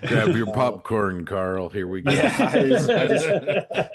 Grab your popcorn, Carl. Here we go. Yeah,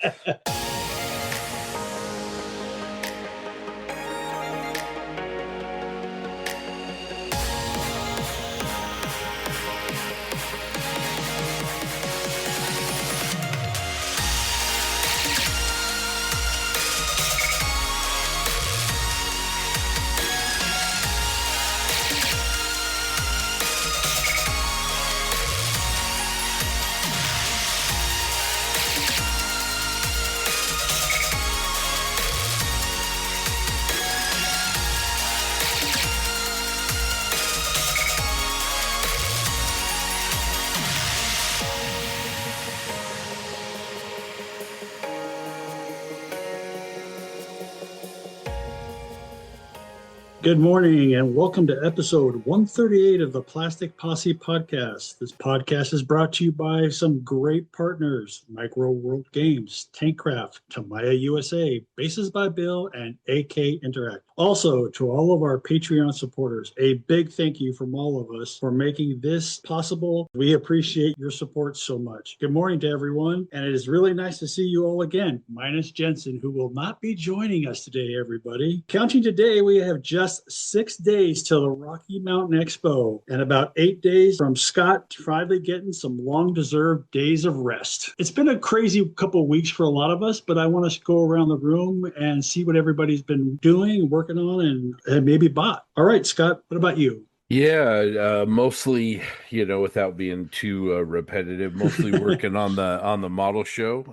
Good morning and welcome to episode 138 of the Plastic Posse podcast. This podcast is brought to you by some great partners: Micro World Games, Tankcraft, Tamaya USA, Bases by Bill, and AK Interact. Also, to all of our Patreon supporters, a big thank you from all of us for making this possible. We appreciate your support so much. Good morning to everyone, and it is really nice to see you all again, minus Jensen, who will not be joining us today, everybody. Counting today, we have just 6 days till the Rocky Mountain Expo and about 8 days from Scott finally getting some long-deserved days of rest. It's been a crazy couple of weeks for a lot of us, but I want to go around the room and see what everybody's been doing, working on, and maybe bought. All right, Scott, what about you? Yeah, mostly, without being too repetitive, mostly working on the model show.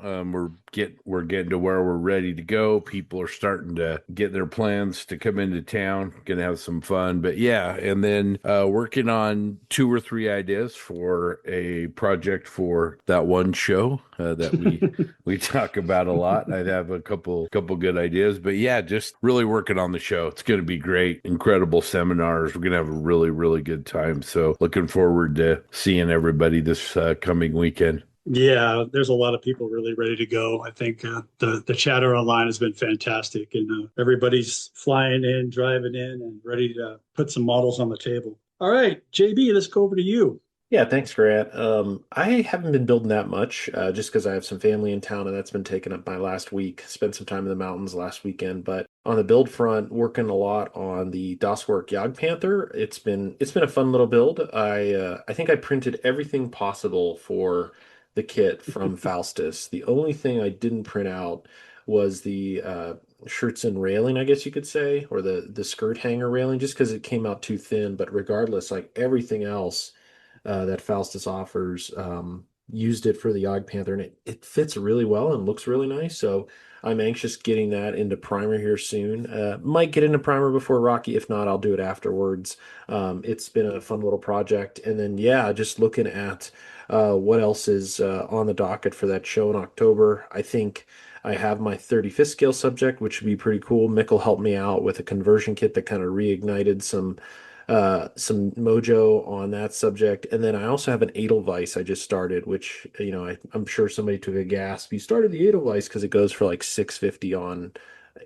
We're getting to where we're ready to go. People are starting to get their plans to come into town. Gonna have some fun, but yeah, and then working on 2 or 3 ideas for a project for that one show that we talk about a lot. I have a couple good ideas, but yeah, just really working on the show. It's gonna be great. Incredible seminars. We're gonna have a really good time. So looking forward to seeing everybody this coming weekend. Yeah, there's a lot of people really ready to go. I think the chatter online has been fantastic, and everybody's flying in, driving in, and ready to put some models on the table. All right, JB, let's go over to you. Yeah, thanks, Grant. I haven't been building that much just because I have some family in town and that's been taking up my last week. Spent some time in the mountains last weekend, but on the build front, working a lot on the DOSWork Yog Panther. It's been a fun little build. I think I printed everything possible for the kit from Faustus. The only thing I didn't print out was the shirts and railing, I guess you could say, or the skirt hanger railing, just because it came out too thin. But regardless, like everything else that Faustus offers, used it for the Yog Panther, and it fits really well and looks really nice. So I'm anxious getting that into primer here soon. Might get into primer before Rocky. If not, I'll do it afterwards. It's been a fun little project. And then, yeah, just looking at what else is on the docket for that show in October. I think I have my 35th scale subject, which would be pretty cool. Mick helped me out with a conversion kit that kind of reignited some mojo on that subject. And then I also have an Edelweiss I just started, which, I'm sure somebody took a gasp. You started the Edelweiss because it goes for like $650 on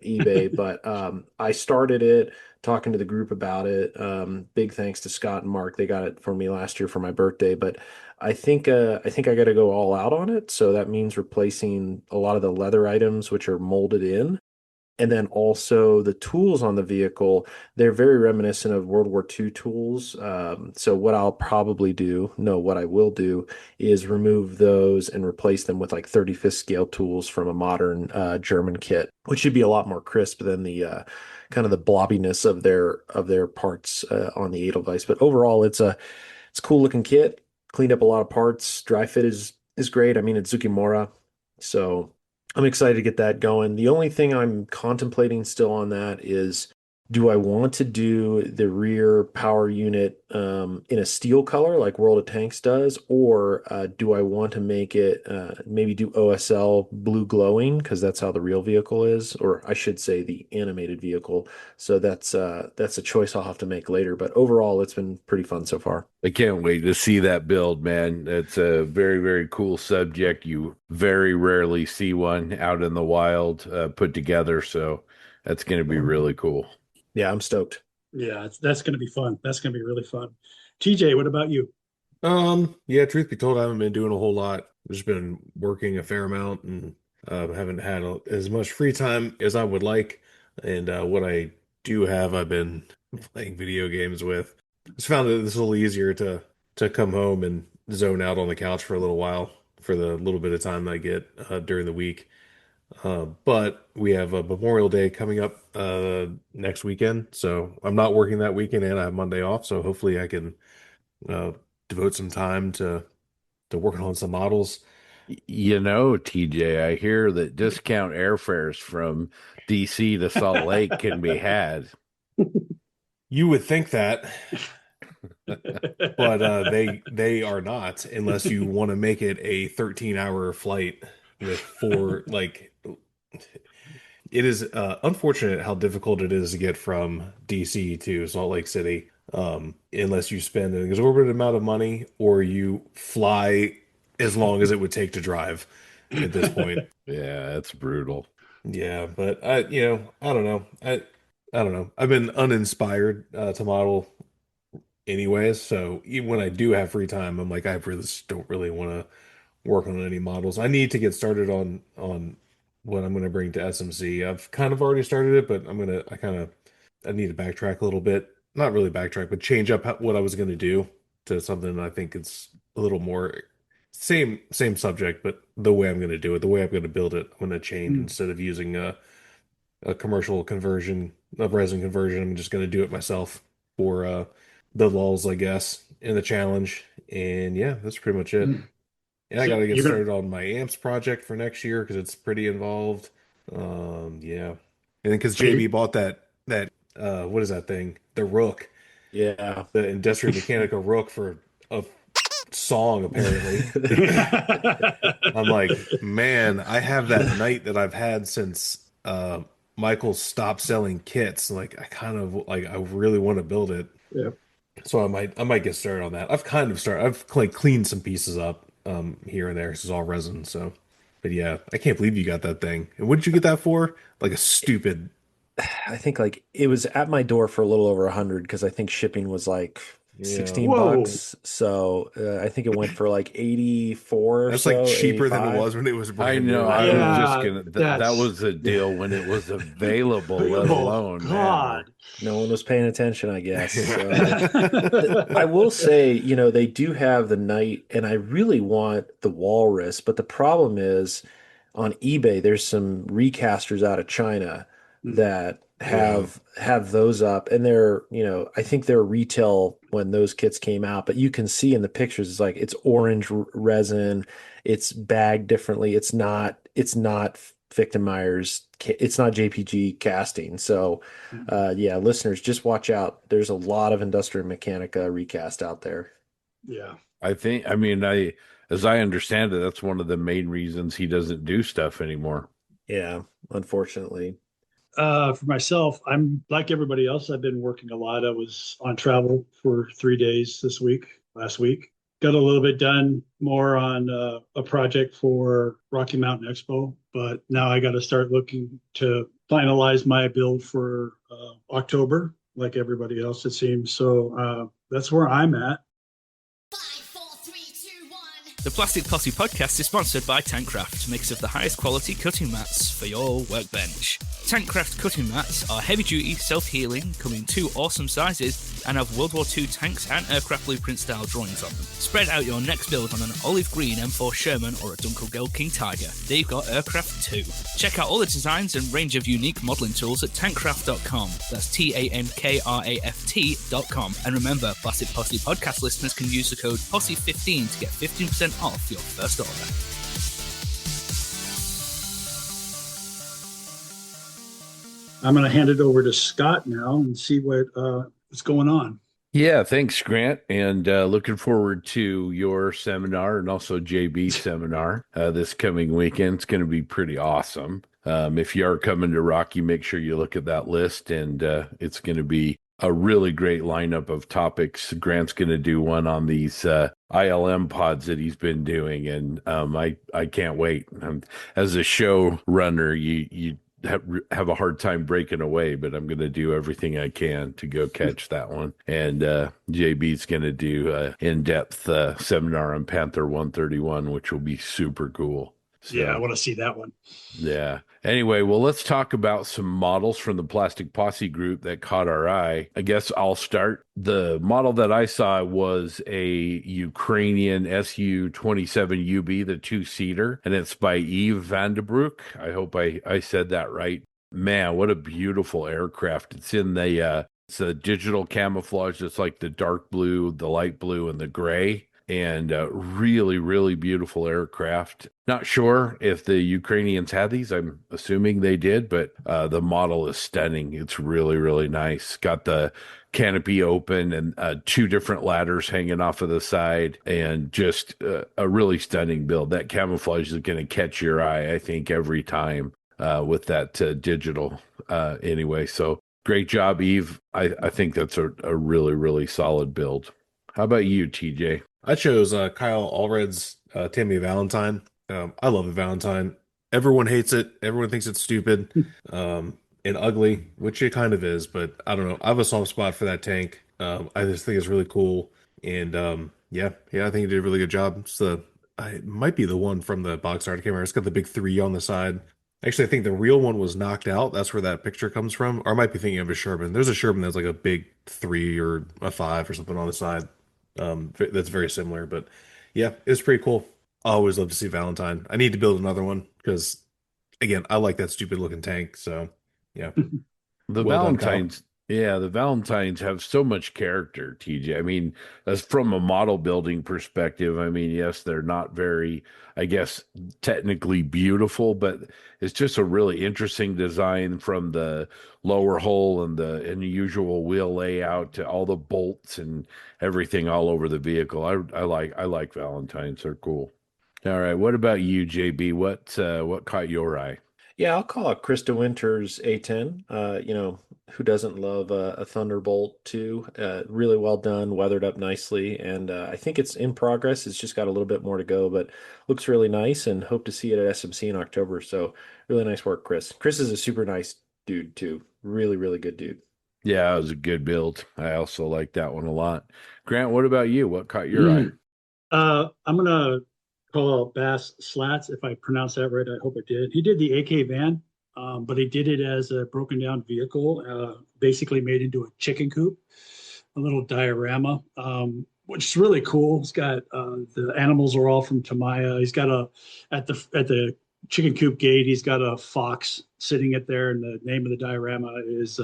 eBay. But I started it talking to the group about it. Big thanks to Scott and Mark. They got it for me last year for my birthday. But I think I got to go all out on it. So that means replacing a lot of the leather items, which are molded in. And then also the tools on the vehicle, they're very reminiscent of World War II tools. So what I will do is remove those and replace them with like 35th scale tools from a modern German kit, which should be a lot more crisp than the kind of the blobbiness of their parts on the Edelweiss. But overall, it's a cool looking kit. Cleaned up a lot of parts. Dry fit is great. I mean, it's Tsukimura, so I'm excited to get that going. The only thing I'm contemplating still on that is, do I want to do the rear power unit in a steel color like World of Tanks does, or do I want to make it maybe do OSL blue glowing, because that's how the real vehicle is, or I should say the animated vehicle. So that's a choice I'll have to make later. But overall, it's been pretty fun so far. I can't wait to see that build, man. It's a very cool subject. You very rarely see one out in the wild put together, so that's going to be really cool. Yeah, I'm stoked. Yeah, that's going to be fun. That's going to be really fun. TJ, what about you? Yeah, truth be told, I haven't been doing a whole lot. I've just been working a fair amount and haven't had as much free time as I would like. And what I do have, I've been playing video games with. Just found that it's a little easier to come home and zone out on the couch for a little while for the little bit of time I get during the week. But we have a Memorial Day coming up next weekend, so I'm not working that weekend and I have Monday off. So hopefully I can uh, devote some time to working on some models. TJ, I hear that discount airfares from DC to Salt Lake can be had. You would think that, but they are not unless you want to make it a 13-hour flight with four like it is unfortunate how difficult it is to get from DC to Salt Lake City, unless you spend an exorbitant amount of money or you fly as long as it would take to drive at this point. Yeah, that's brutal. Yeah, but I don't know. I don't know. I've been uninspired to model anyways, so even when I do have free time, I'm like, I really just don't really want to work on any models. I need to get started on what I'm going to bring to SMC. I've kind of already started it, but I need to backtrack a little bit. Not really backtrack, but change up what I was going to do to something I think it's a little more same subject, but the way I'm going to do it, the way I'm going to build it, I'm going to change instead of using a commercial conversion, a resin conversion. I'm just going to do it myself for the lulls, I guess, in the challenge. And yeah, that's pretty much it. And I So got to get you're gonna, started on my amps project for next year because it's pretty involved. Yeah. And then because so you, JB bought that what is that thing? The Rook, Yeah. the Industrial Mechanica Rook for a song apparently. I'm like, man, I have that night that I've had since Michael stopped selling kits. Like I kind of like I really want to build it. yeah. So I might get started on that. I've like cleaned some pieces up here and there. This is all resin, so but yeah, I can't believe you got that thing. And what did you get that for? Like a stupid I think like it was at my door for a little over 100 because I think shipping was like yeah. 16 Whoa. bucks. So I think it went for like 84 or That's like so, cheaper than it 85. was when it was I brand know. new. I was just Yeah, gonna. That that's was a deal when it was available, let oh alone now. God. No one was paying attention, I guess. I Yeah. will say, they do have the Knight, and I really want the Walrus, but the problem is on eBay, there's some recasters out of China that Yeah. have those up, and I think they're retail when those kits came out, but you can see in the pictures, it's like it's orange resin, it's bagged differently, it's not Fichtenmeyer's, it's not JPG casting, so. Yeah, listeners, just watch out. There's a lot of Industrial Mechanica recast out there. Yeah. I think. I mean, as I understand it, that's one of the main reasons he doesn't do stuff anymore. Yeah, unfortunately. For myself, I'm like everybody else. I've been working a lot. I was on travel for 3 days last week. Got a little bit done more on a project for Rocky Mountain Expo, but now I got to start looking to finalize my build for October, like everybody else, it seems. So that's where I'm at. Five, four, three, two, one. The Plastic Posse podcast is sponsored by Tankcraft, makers of the highest quality cutting mats for your workbench. Tankcraft cutting mats are heavy-duty, self-healing, come in 2 awesome sizes, and have World War II tanks and aircraft blueprint-style drawings on them. Spread out your next build on an olive green M4 Sherman or a Dunkelgelb King Tiger. They've got aircraft too. Check out all the designs and range of unique modelling tools at tankcraft.com. That's TANKRAFT.com. And remember, Plastic Posse podcast listeners can use the code POSSE15 to get 15% off your first order. I'm going to hand it over to Scott now and see what's going on. Yeah, thanks, Grant, and looking forward to your seminar and also JB's seminar this coming weekend. It's going to be pretty awesome. If you are coming to Rocky, make sure you look at that list, and it's going to be a really great lineup of topics. Grant's going to do one on these ILM pods that he's been doing, and I can't wait. As a show runner, have a hard time breaking away, but I'm going to do everything I can to go catch that one. And JB's going to do an in-depth seminar on Panther 131, which will be super cool. So, Yeah, I want to see that one. yeah. Anyway, well, let's talk about some models from the Plastic Posse group that caught our eye. I guess I'll start. The model that I saw was a Ukrainian Su-27UB, the two-seater, and it's by Yves Van de Broek. I hope I said that right. Man, what a beautiful aircraft. It's a digital camouflage. It's like the dark blue, the light blue, and the gray. And really, really beautiful aircraft. Not sure if the Ukrainians had these. I'm assuming they did, but the model is stunning. It's really, really nice. Got the canopy open and two different ladders hanging off of the side, and just a really stunning build. That camouflage is going to catch your eye, I think, every time with that digital anyway. So great job, Eve. I think that's a really, really solid build. How about you, TJ? I chose Kyle Allred's Tammy Valentine. I love the Valentine. Everyone hates it. Everyone thinks it's stupid and ugly, which it kind of is. But I don't know. I have a soft spot for that tank. I just think it's really cool. And yeah, I think he did a really good job. It might be the one from the box art. I can't remember. It's got the big 3 on the side. Actually, I think the real one was knocked out. That's where that picture comes from. Or I might be thinking of a Sherman. There's a Sherman that's like a big 3 or a 5 or something on the side. That's very similar, but yeah, it's pretty cool. I always love to see Valentine. I need to build another one because, again, I like that stupid looking tank. So, yeah, The well done, Kyle. Valentines, yeah, the Valentines have so much character, TJ. I mean, as from a model building perspective, I mean, yes, they're not very, I guess, technically beautiful, but it's just a really interesting design from the lower hole and the unusual wheel layout to all the bolts and everything all over the vehicle. I like Valentines. They're cool. All right, what about you, JB? What caught your eye? Yeah, I'll call out Krista Winters A10. Who doesn't love a Thunderbolt too? Really well done, weathered up nicely, and I think it's in progress. It's just got a little bit more to go, but looks really nice, and hope to see it at SMC in October. So really nice work, Chris. Chris is a super nice dude too. Really, really good dude. Yeah, it was a good build. I also like that one a lot. Grant, what about you? What caught your eye? Mm. I'm gonna call out Bass Slats, if I pronounced that right. I hope I did. He did the AK van, but he did it as a broken down vehicle, basically made into a chicken coop, a little diorama, which is really cool. It's got the animals are all from Tamaya. He's got at the chicken coop gate, he's got a fox sitting it there, and the name of the diorama is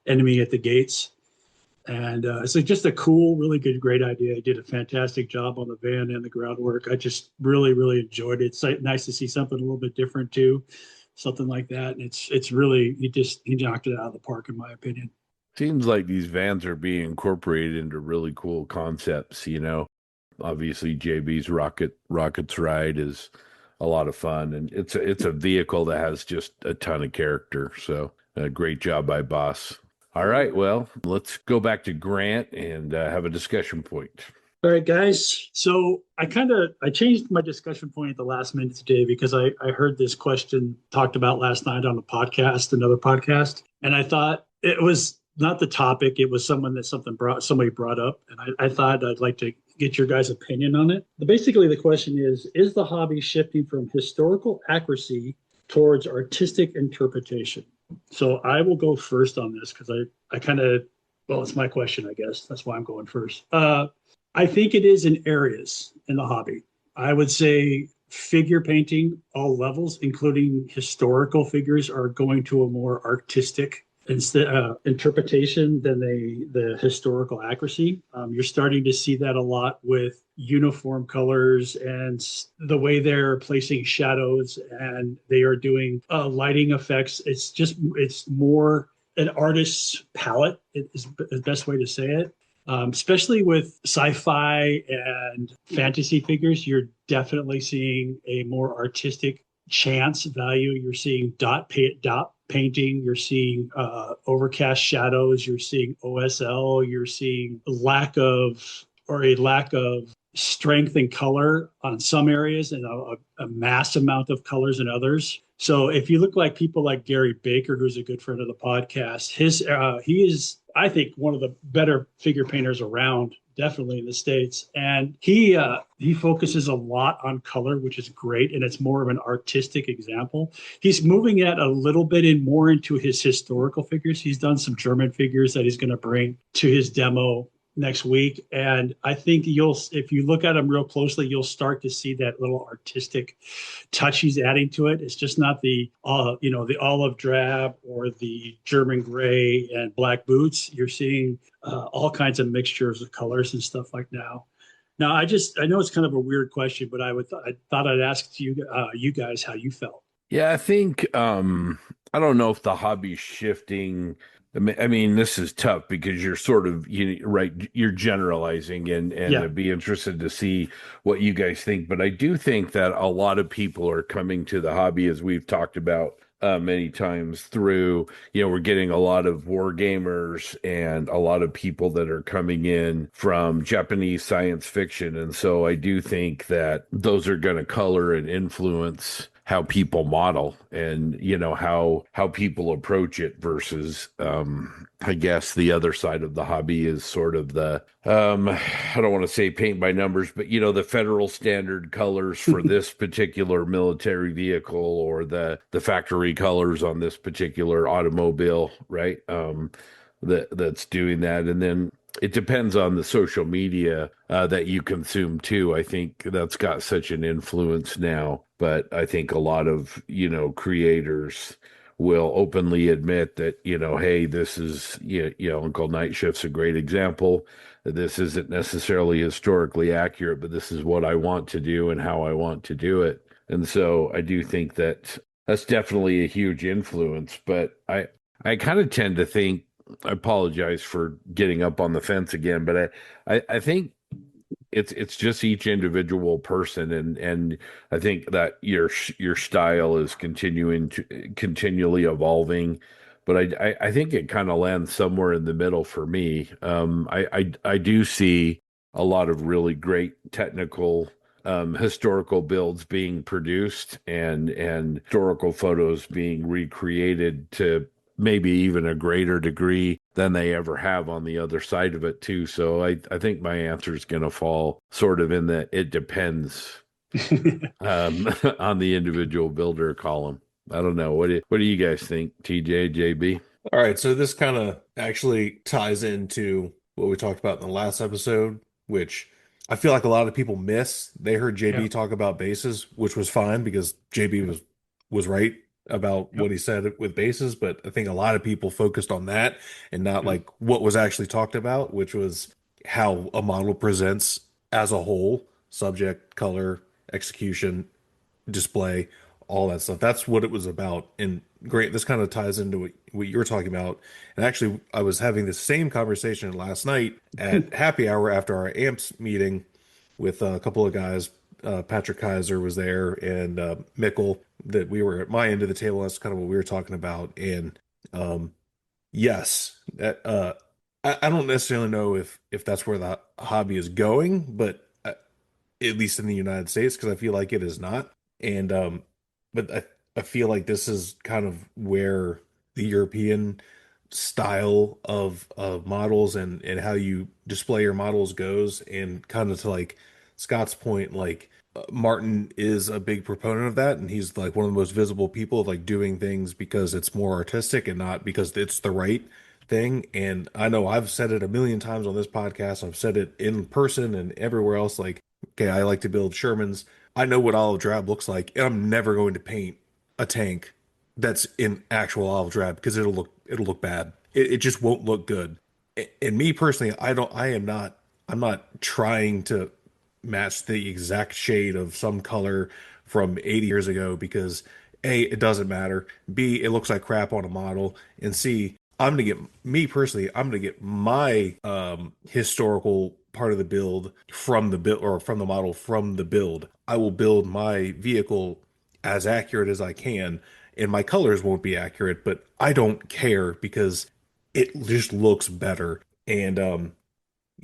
Enemy at the Gates. And it's like just a cool, really good, great idea. He did a fantastic job on the van and the groundwork. I just really, really enjoyed it. It's nice to see something a little bit different too, something like that. And it's really he knocked it out of the park in my opinion. Seems like these vans are being incorporated into really cool concepts, Obviously JB's Rockets Ride is a lot of fun, and it's a vehicle that has just a ton of character. So great job by Boss. All right, well, let's go back to Grant and have a discussion point. All right, guys. So I changed my discussion point at the last minute today because I heard this question talked about last night on another podcast, and I thought it was not the topic. It was somebody brought up, and I thought I'd like to get your guys' opinion on it. But basically, the question is the hobby shifting from historical accuracy towards artistic interpretation? So I will go first on this because it's my question, I guess. That's why I'm going first. I think it is in areas in the hobby. I would say figure painting, all levels, including historical figures, are going to a more artistic interpretation than the historical accuracy. You're starting to see that a lot with uniform colors and the way they're placing shadows, and they are doing lighting effects. It's more an artist's palette is the best way to say it. Especially with sci-fi and fantasy figures, you're definitely seeing a more artistic chance value. You're seeing dot painting, you're seeing overcast shadows, you're seeing OSL, you're seeing lack of or a lack of strength and color on some areas and a mass amount of colors in others. So if you look like people like Gary Baker, who's a good friend of the podcast, he is, I think, one of the better figure painters around, definitely in the States. And he focuses a lot on color, which is great, and it's more of an artistic example. He's moving it a little bit in more into his historical figures. He's done some German figures that he's going to bring to his demo next week. And I think if you look at him real closely, you'll start to see that little artistic touch he's adding to it. It's just not the olive drab or the German gray and black boots. You're seeing all kinds of mixtures of colors and stuff like now. Now, I know it's kind of a weird question, but I thought I'd ask you guys how you felt. Yeah, I think I don't know if the hobby's shifting. I mean, this is tough because you're sort of right. You're generalizing, and Yeah. I'd be interested to see what you guys think. But I do think that a lot of people are coming to the hobby, as we've talked about many times. Through we're getting a lot of war gamers and a lot of people that are coming in from Japanese science fiction, and so I do think that those are going to color and influence how people model and how people approach it versus I guess the other side of the hobby is sort of the I don't want to say paint by numbers, but the federal standard colors for this particular military vehicle or the factory colors on this particular automobile, right? That's doing that. And then it depends on the social media that you consume too. I think that's got such an influence now, but I think a lot of, creators will openly admit that, hey, this is, Uncle Night Shift's a great example. This isn't necessarily historically accurate, but this is what I want to do and how I want to do it. And so I do think that that's definitely a huge influence, but I kind of tend to think, I apologize for getting up on the fence again, but I think it's just each individual person, and I think that your style is continually evolving, but I think it kind of lands somewhere in the middle for me. I do see a lot of really great technical historical builds being produced and historical photos being recreated to maybe even a greater degree than they ever have on the other side of it too. So I think my answer is going to fall sort of in the it depends on the individual builder column. I don't know. What do you guys think, TJ, JB? All right, so this kind of actually ties into what we talked about in the last episode, which I feel like a lot of people miss. They heard JB Yep. talk about bases, which was fine because JB was right about Yep. what he said with bases, but I think a lot of people focused on that and not like what was actually talked about, which was how a model presents as a whole, subject, color, execution, display, all that stuff. That's what it was about. And great, this kind of ties into what you were talking about. And actually, I was having the same conversation last night at happy hour after our AMPS meeting with a couple of guys. Patrick Kaiser was there and Mickle, that we were at my end of the table. That's kind of what we were talking about. And yes, I don't necessarily know if that's where the hobby is going, but at least in the United States, because I feel like it is not. And but I feel like this is kind of where the European style of models and how you display your models goes, and kind of to like Scott's point, like Martin is a big proponent of that, and he's like one of the most visible people of like doing things because it's more artistic and not because it's the right thing. And I know I've said it a million times on this podcast. I've said it in person and everywhere else. Like, okay, I like to build Shermans. I know what olive drab looks like, and I'm never going to paint a tank that's in actual olive drab because it'll look bad. It just won't look good. And me personally, I'm not trying to match the exact shade of some color from 80 years ago because A, it doesn't matter. B, it looks like crap on a model. And C, I'm gonna get my historical part of the build from the build or from the model from the build. I will build my vehicle as accurate as I can, and my colors won't be accurate, but I don't care because it just looks better. And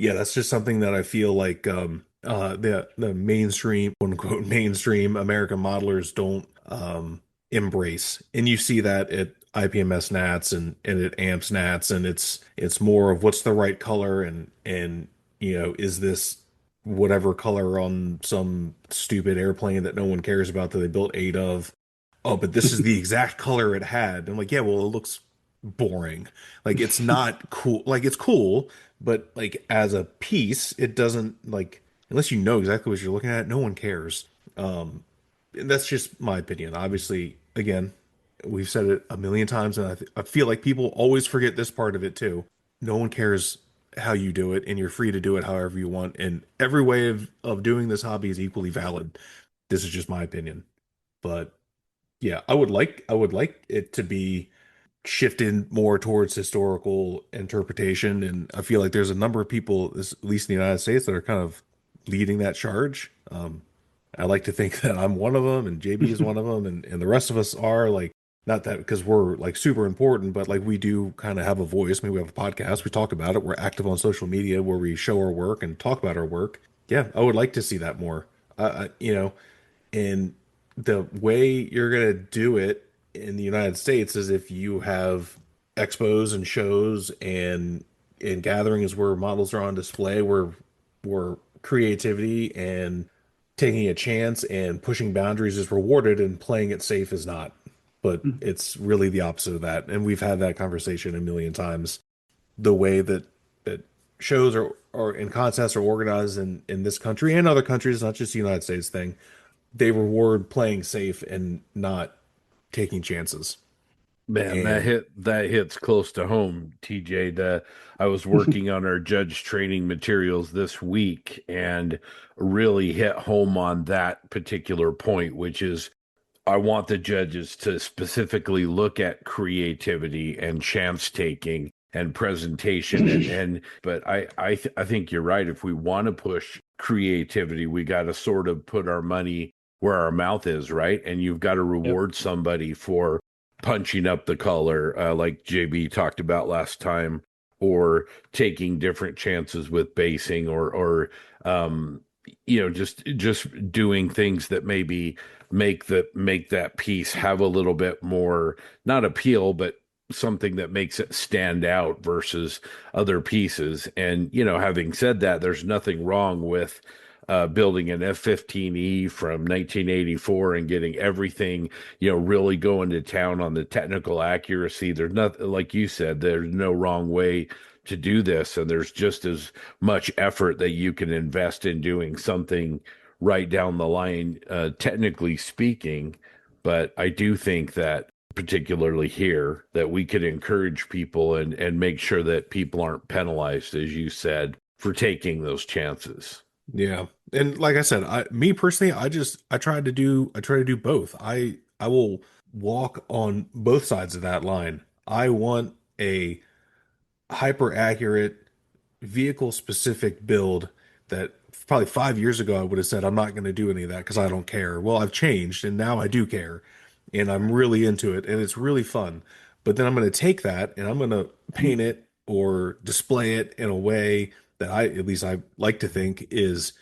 Yeah, that's just something that I feel like the mainstream, quote unquote mainstream American modelers don't embrace. And you see that at IPMS Nats and at AMPS Nats, and it's more of what's the right color and is this whatever color on some stupid airplane that no one cares about that they built eight of. Oh, but this is the exact color it had. I'm like, yeah, well, it looks boring. Like it's not cool. Like it's cool, but like as a piece, it doesn't like unless you know exactly what you're looking at, no one cares. And that's just my opinion. Obviously, again, we've said it a million times, and I feel like people always forget this part of it too. No one cares how you do it, and you're free to do it however you want. And every way of doing this hobby is equally valid. This is just my opinion. But yeah, I would like it to be shifted more towards historical interpretation, and I feel like there's a number of people, at least in the United States, that are kind of leading that charge. I like to think that I'm one of them, and JB is one of them, and the rest of us are like not that because we're like super important, but like we do kind of have a voice. Maybe we have a podcast, we talk about it, we're active on social media where we show our work and talk about our work. Yeah, I would like to see that more. And the way you're going to do it in the United States is if you have expos and shows and gatherings where models are on display, where creativity and taking a chance and pushing boundaries is rewarded and playing it safe is not. But it's really the opposite of that. And we've had that conversation a million times. The way that shows or in contests are organized in this country and other countries, not just the United States thing, they reward playing safe and not taking chances. Man, And that hits close to home, TJ. I was working on our judge training materials this week and really hit home on that particular point, which is I want the judges to specifically look at creativity and chance taking and presentation and but I think you're right. If we want to push creativity, we got to sort of put our money where our mouth is, right? And you've got to Yep. reward somebody for punching up the color, like JB talked about last time, or taking different chances with basing, or just doing things that maybe make that piece have a little bit more not appeal, but something that makes it stand out versus other pieces. And having said that, there's nothing wrong with building an F-15E from 1984 and getting everything, really going to town on the technical accuracy. There's nothing, like you said, there's no wrong way to do this. And there's just as much effort that you can invest in doing something right down the line, technically speaking. But I do think that particularly here that we could encourage people and make sure that people aren't penalized, as you said, for taking those chances. yeah, and like I said, me personally, I try to do both. I will walk on both sides of that line. I want a hyper accurate vehicle specific build that probably 5 years ago I would have said I'm not going to do any of that because I don't care. Well, I've changed and now I do care and I'm really into it and it's really fun. But then I'm going to take that and I'm going to paint it or display it in a way that at least I like to think is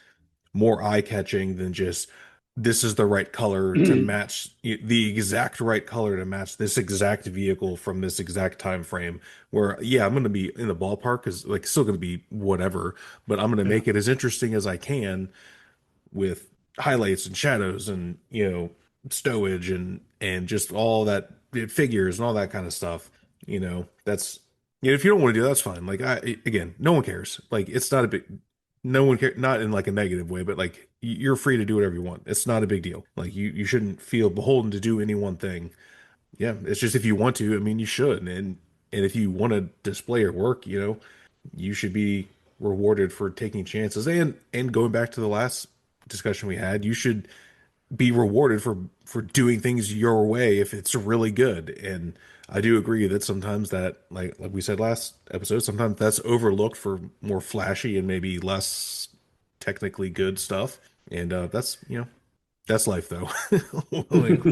more eye-catching than just this is the right color to match the exact right color to match this exact vehicle from this exact time frame where yeah I'm going to be in the ballpark because like it's still going to be whatever but I'm going to Yeah. make it as interesting as I can with highlights and shadows and stowage and just all that figures and all that kind of stuff. That's if you don't want to do that, that's fine. Like again, no one cares. Like it's not a big no one care not in like a negative way, but like you're free to do whatever you want. It's not a big deal. Like you shouldn't feel beholden to do any one thing. Yeah, it's just if you want to, I mean you should. And if you want to display your work, you should be rewarded for taking chances. And going back to the last discussion we had, you should be rewarded for doing things your way if it's really good. And I do agree that sometimes that like we said last episode, sometimes that's overlooked for more flashy and maybe less technically good stuff. And that's life though. Like,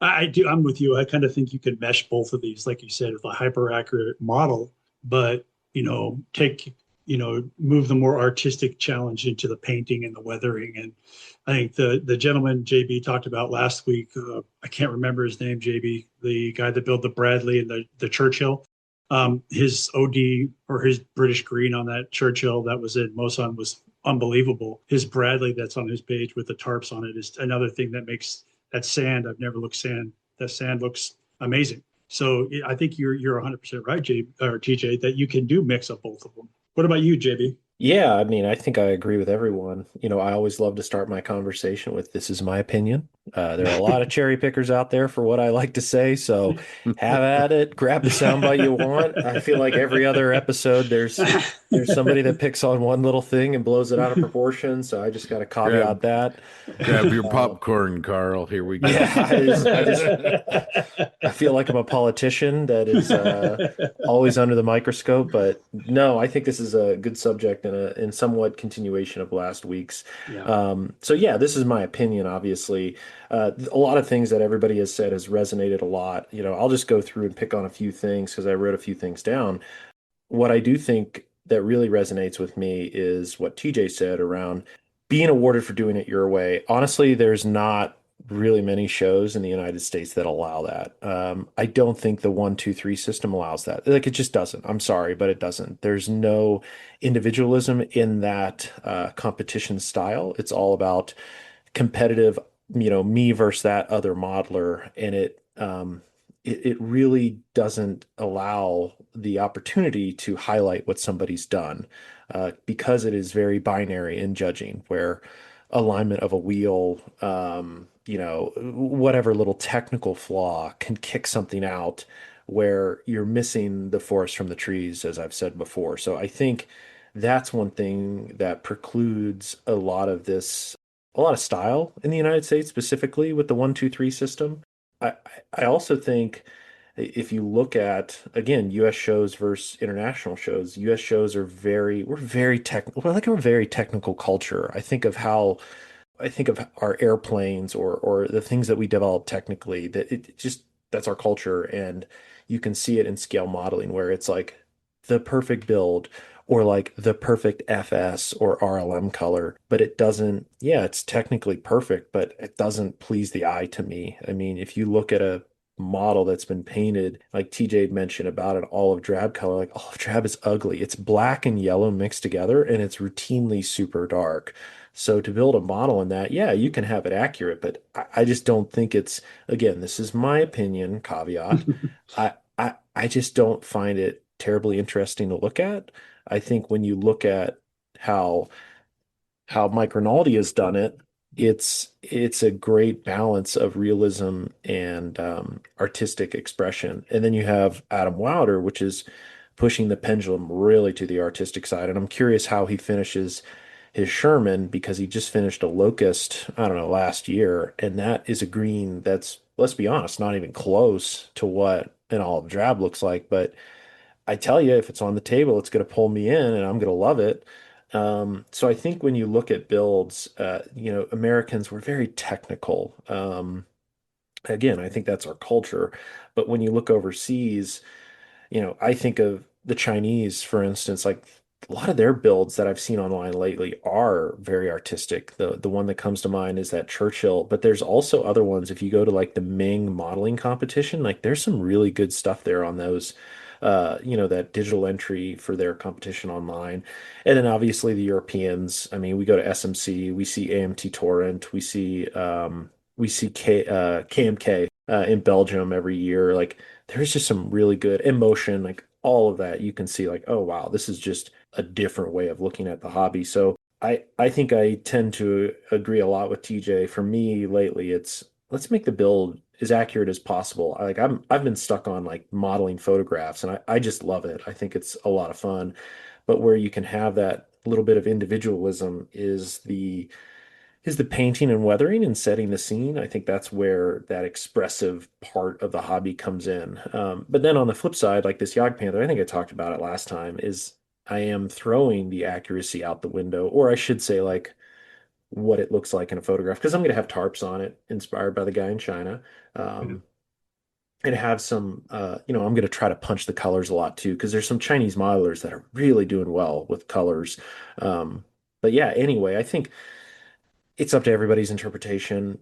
I do. I'm with you. I kind of think you can mesh both of these, like you said, with a hyper accurate model but take move the more artistic challenge into the painting and the weathering. And I think the gentleman JB talked about last week, I can't remember his name, JB, the guy that built the Bradley and the Churchill. His OD or his British green on that Churchill that was in Mosan was unbelievable. His Bradley that's on his page with the tarps on it is another thing that makes that sand. I've never looked sand. That sand looks amazing. So I think you're 100% right, TJ, that you can do mix up both of them. What about you, JB? Yeah, I mean, I think I agree with everyone. I always love to start my conversation with this is my opinion. There are a lot of cherry pickers out there for what I like to say, so have at it. Grab the soundbite you want. I feel like every other episode, there's somebody that picks on one little thing and blows it out of proportion. So I just got to caveat Grab that. grab your popcorn, Carl. Here we go. Yeah, I feel like I'm a politician that is always under the microscope, but no, I think this is a good subject and somewhat continuation of last week's. Yeah. So yeah, this is my opinion, obviously. A lot of things that everybody has said has resonated a lot. I'll just go through and pick on a few things because I wrote a few things down. What I do think that really resonates with me is what TJ said around being awarded for doing it your way. Honestly, there's not really many shows in the United States that allow that. I don't think the 1, 2, 3 system allows that. Like it just doesn't. I'm sorry, but it doesn't. There's no individualism in that competition style. It's all about competitive, me versus that other modeler, and it really doesn't allow the opportunity to highlight what somebody's done because it is very binary in judging, where alignment of a wheel, whatever little technical flaw can kick something out where you're missing the forest from the trees, as I've said before. So I think that's one thing that precludes a lot of style in the United States, specifically with the 1, 2, 3 system. I, I also think if you look at again US shows versus international shows, US shows are we're very technical. We're like a very technical culture. I think of our airplanes or the things that we develop technically that it just that's our culture, and you can see it in scale modeling where it's like the perfect build or like the perfect FS or RLM color, but it doesn't, yeah, it's technically perfect, but it doesn't please the eye to me. I mean, if you look at a model that's been painted, like TJ had mentioned about an olive drab color, like olive drab is ugly. It's black and yellow mixed together and it's routinely super dark. So to build a model in that, yeah, you can have it accurate, but I just don't think it's, again, this is my opinion, caveat. I just don't find it terribly interesting to look at. I think when you look at how Mike Rinaldi has done it, it's a great balance of realism and artistic expression. And then you have Adam Wilder, which is pushing the pendulum really to the artistic side. And I'm curious how he finishes his Sherman because he just finished a Locust, I don't know, last year, and that is a green that's, let's be honest, not even close to what an olive drab looks like. But I tell you, if it's on the table, it's going to pull me in and I'm going to love it. So I think when you look at builds, Americans were very technical. Again, I think that's our culture. But when you look overseas, I think of the Chinese, for instance, like a lot of their builds that I've seen online lately are very artistic. The one that comes to mind is that Churchill, but there's also other ones. If you go to like the Ming modeling competition, like there's some really good stuff there on those. That digital entry for their competition online. And then obviously the Europeans. I mean, we go to SMC, we see AMT Torrent, we see KMK in Belgium every year. Like there's just some really good emotion, like all of that. You can see like, oh wow, this is just a different way of looking at the hobby. So I think I tend to agree a lot with TJ. For me lately, it's let's make the build as accurate as possible. I've been stuck on like modeling photographs and I just love it. I think it's a lot of fun. But where you can have that little bit of individualism is the painting and weathering and setting the scene. I think that's where that expressive part of the hobby comes in. But then on the flip side, like this Yog Panther, I think I talked about it last time, is I am throwing the accuracy out the window, or I should say, like what it looks like in a photograph, because I'm going to have tarps on it, inspired by the guy in China. Um, and have some, I'm going to try to punch the colors a lot too, because there's some Chinese modelers that are really doing well with colors. Um, but yeah, anyway, I think it's up to everybody's interpretation.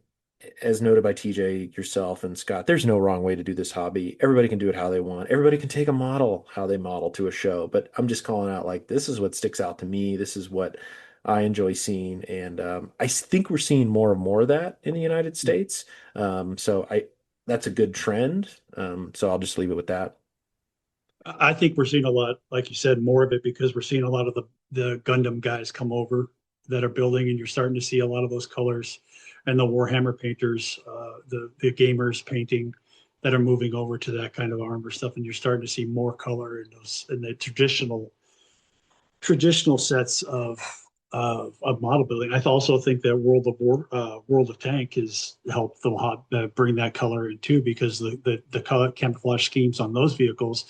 As noted by TJ, yourself, and Scott, there's no wrong way to do this hobby. Everybody can do it how they want. Everybody can take a model how they model to a show. But I'm just calling out like this is what sticks out to me. This is what I enjoy seeing, and I think we're seeing more and more of that in the United States. So I that's a good trend. So I'll just leave it with that. I think we're seeing a lot, like you said, more of it because we're seeing a lot of the Gundam guys come over that are building, and you're starting to see a lot of those colors, and the Warhammer painters, the gamers painting that are moving over to that kind of armor stuff, and you're starting to see more color in those in the traditional sets of model building. I also think that World of Tank has helped bring that color in too, because the color camouflage schemes on those vehicles,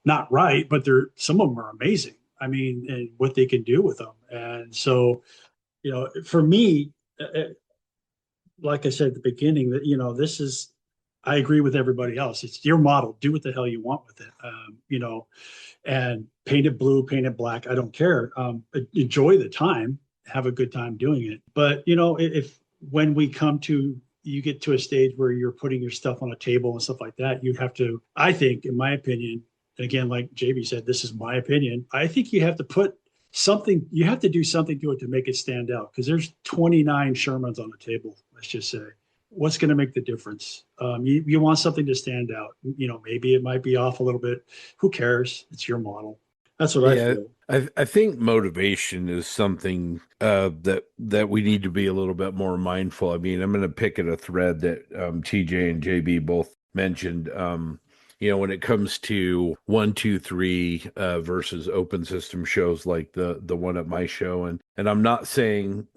not right, but they're some of them are amazing. I mean, and what they can do with them. And so, for me, like I said at the beginning, that this is, I agree with everybody else. It's your model. Do what the hell you want with it. And paint it blue, paint it black. I don't care. Enjoy the time, have a good time doing it. But if when we come to you get to a stage where you're putting your stuff on a table and stuff like that, you have to. I think, in my opinion, and again, like JB said, this is my opinion. I think you have to put something. You have to do something to it to make it stand out. Because there's 29 Shermans on the table. Let's just say what's going to make the difference. You want something to stand out. Maybe it might be off a little bit. Who cares? It's your model. That's what I Yeah, feel. I think motivation is something that we need to be a little bit more mindful. I mean, I'm going to pick at a thread that TJ and JB both mentioned. When it comes to 1, 2, 3 versus open system shows like the one at my show, and I'm not saying,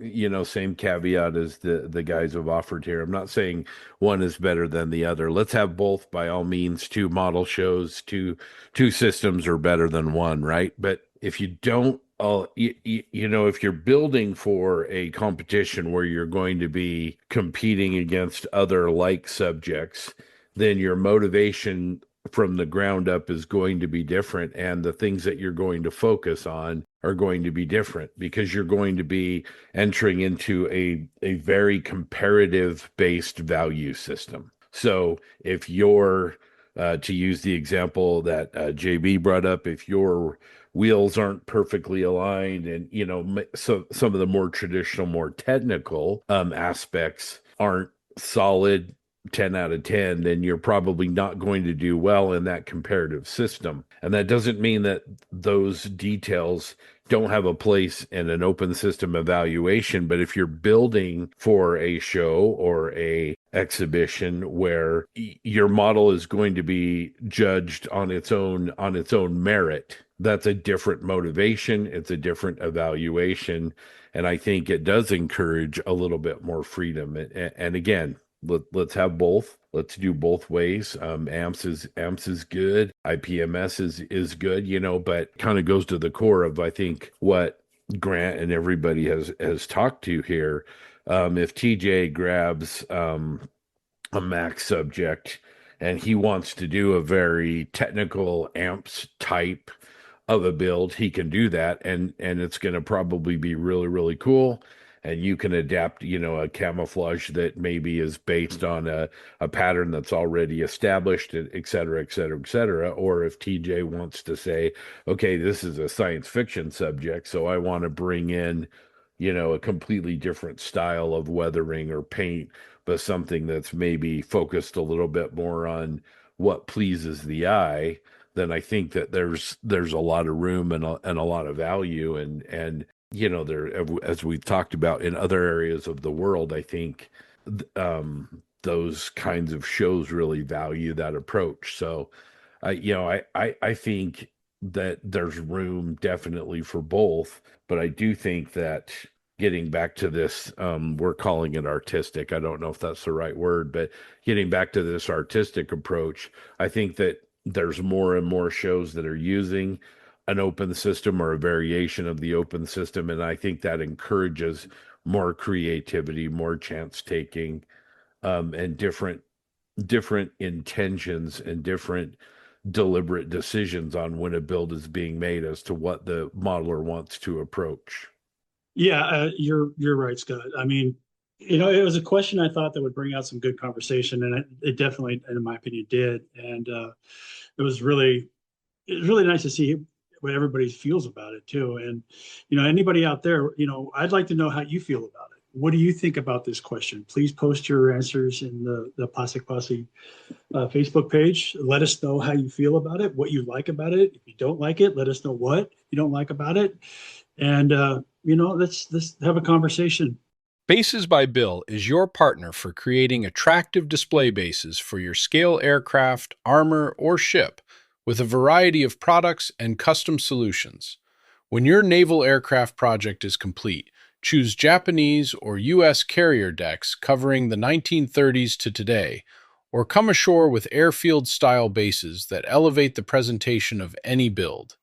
same caveat as the guys have offered here. I'm not saying one is better than the other. Let's have both by all means. Two model shows, two systems are better than one, right? But if you don't, if you're building for a competition where you're going to be competing against other like subjects, then your motivation from the ground up is going to be different, and the things that you're going to focus on are going to be different because you're going to be entering into a very comparative based value system. So if you're to use the example that JB brought up, if your wheels aren't perfectly aligned, and so some of the more traditional, more technical aspects aren't solid 10 out of 10, then you're probably not going to do well in that comparative system. And that doesn't mean that those details don't have a place in an open system evaluation. But if you're building for a show or a exhibition where your model is going to be judged on its own merit, that's a different motivation. It's a different evaluation. And I think it does encourage a little bit more freedom. And again, let's have both. Let's do both ways. AMPS is good. IPMS is good, but kind of goes to the core of, I think, what Grant and everybody has talked to here. If TJ grabs a max subject and he wants to do a very technical amps type of a build, he can do that, and it's going to probably be really, really cool. And you can adapt, a camouflage that maybe is based on a pattern that's already established, et cetera, et cetera, et cetera. Or if TJ wants to say, okay, this is a science fiction subject, so I want to bring in, a completely different style of weathering or paint, but something that's maybe focused a little bit more on what pleases the eye, then I think that there's a lot of room and a lot of value, and there, as we've talked about in other areas of the world, I think those kinds of shows really value that approach. So I think that there's room definitely for both, but I do think that getting back to this, we're calling it artistic. I don't know if that's the right word, but getting back to this artistic approach, I think that there's more and more shows that are using an open system or a variation of the open system. And I think that encourages more creativity, more chance taking, and different different intentions and different deliberate decisions on when a build is being made as to what the modeler wants to approach. Yeah, you're right, Scott. I mean, it was a question I thought that would bring out some good conversation, and it definitely, in my opinion, did. And it was really nice to see what everybody feels about it too. And anybody out there, I'd like to know how you feel about it. What do you think about this question? Please post your answers in the Plastic Posse Facebook page. Let us know how you feel about it, what you like about it. If you don't like it, let us know what you don't like about it. And let's have a conversation. Bases by Bill is your partner for creating attractive display bases for your scale aircraft, armor, or ship with a variety of products and custom solutions. When your naval aircraft project is complete, choose Japanese or U.S. carrier decks covering the 1930s to today, or come ashore with airfield-style bases that elevate the presentation of any build.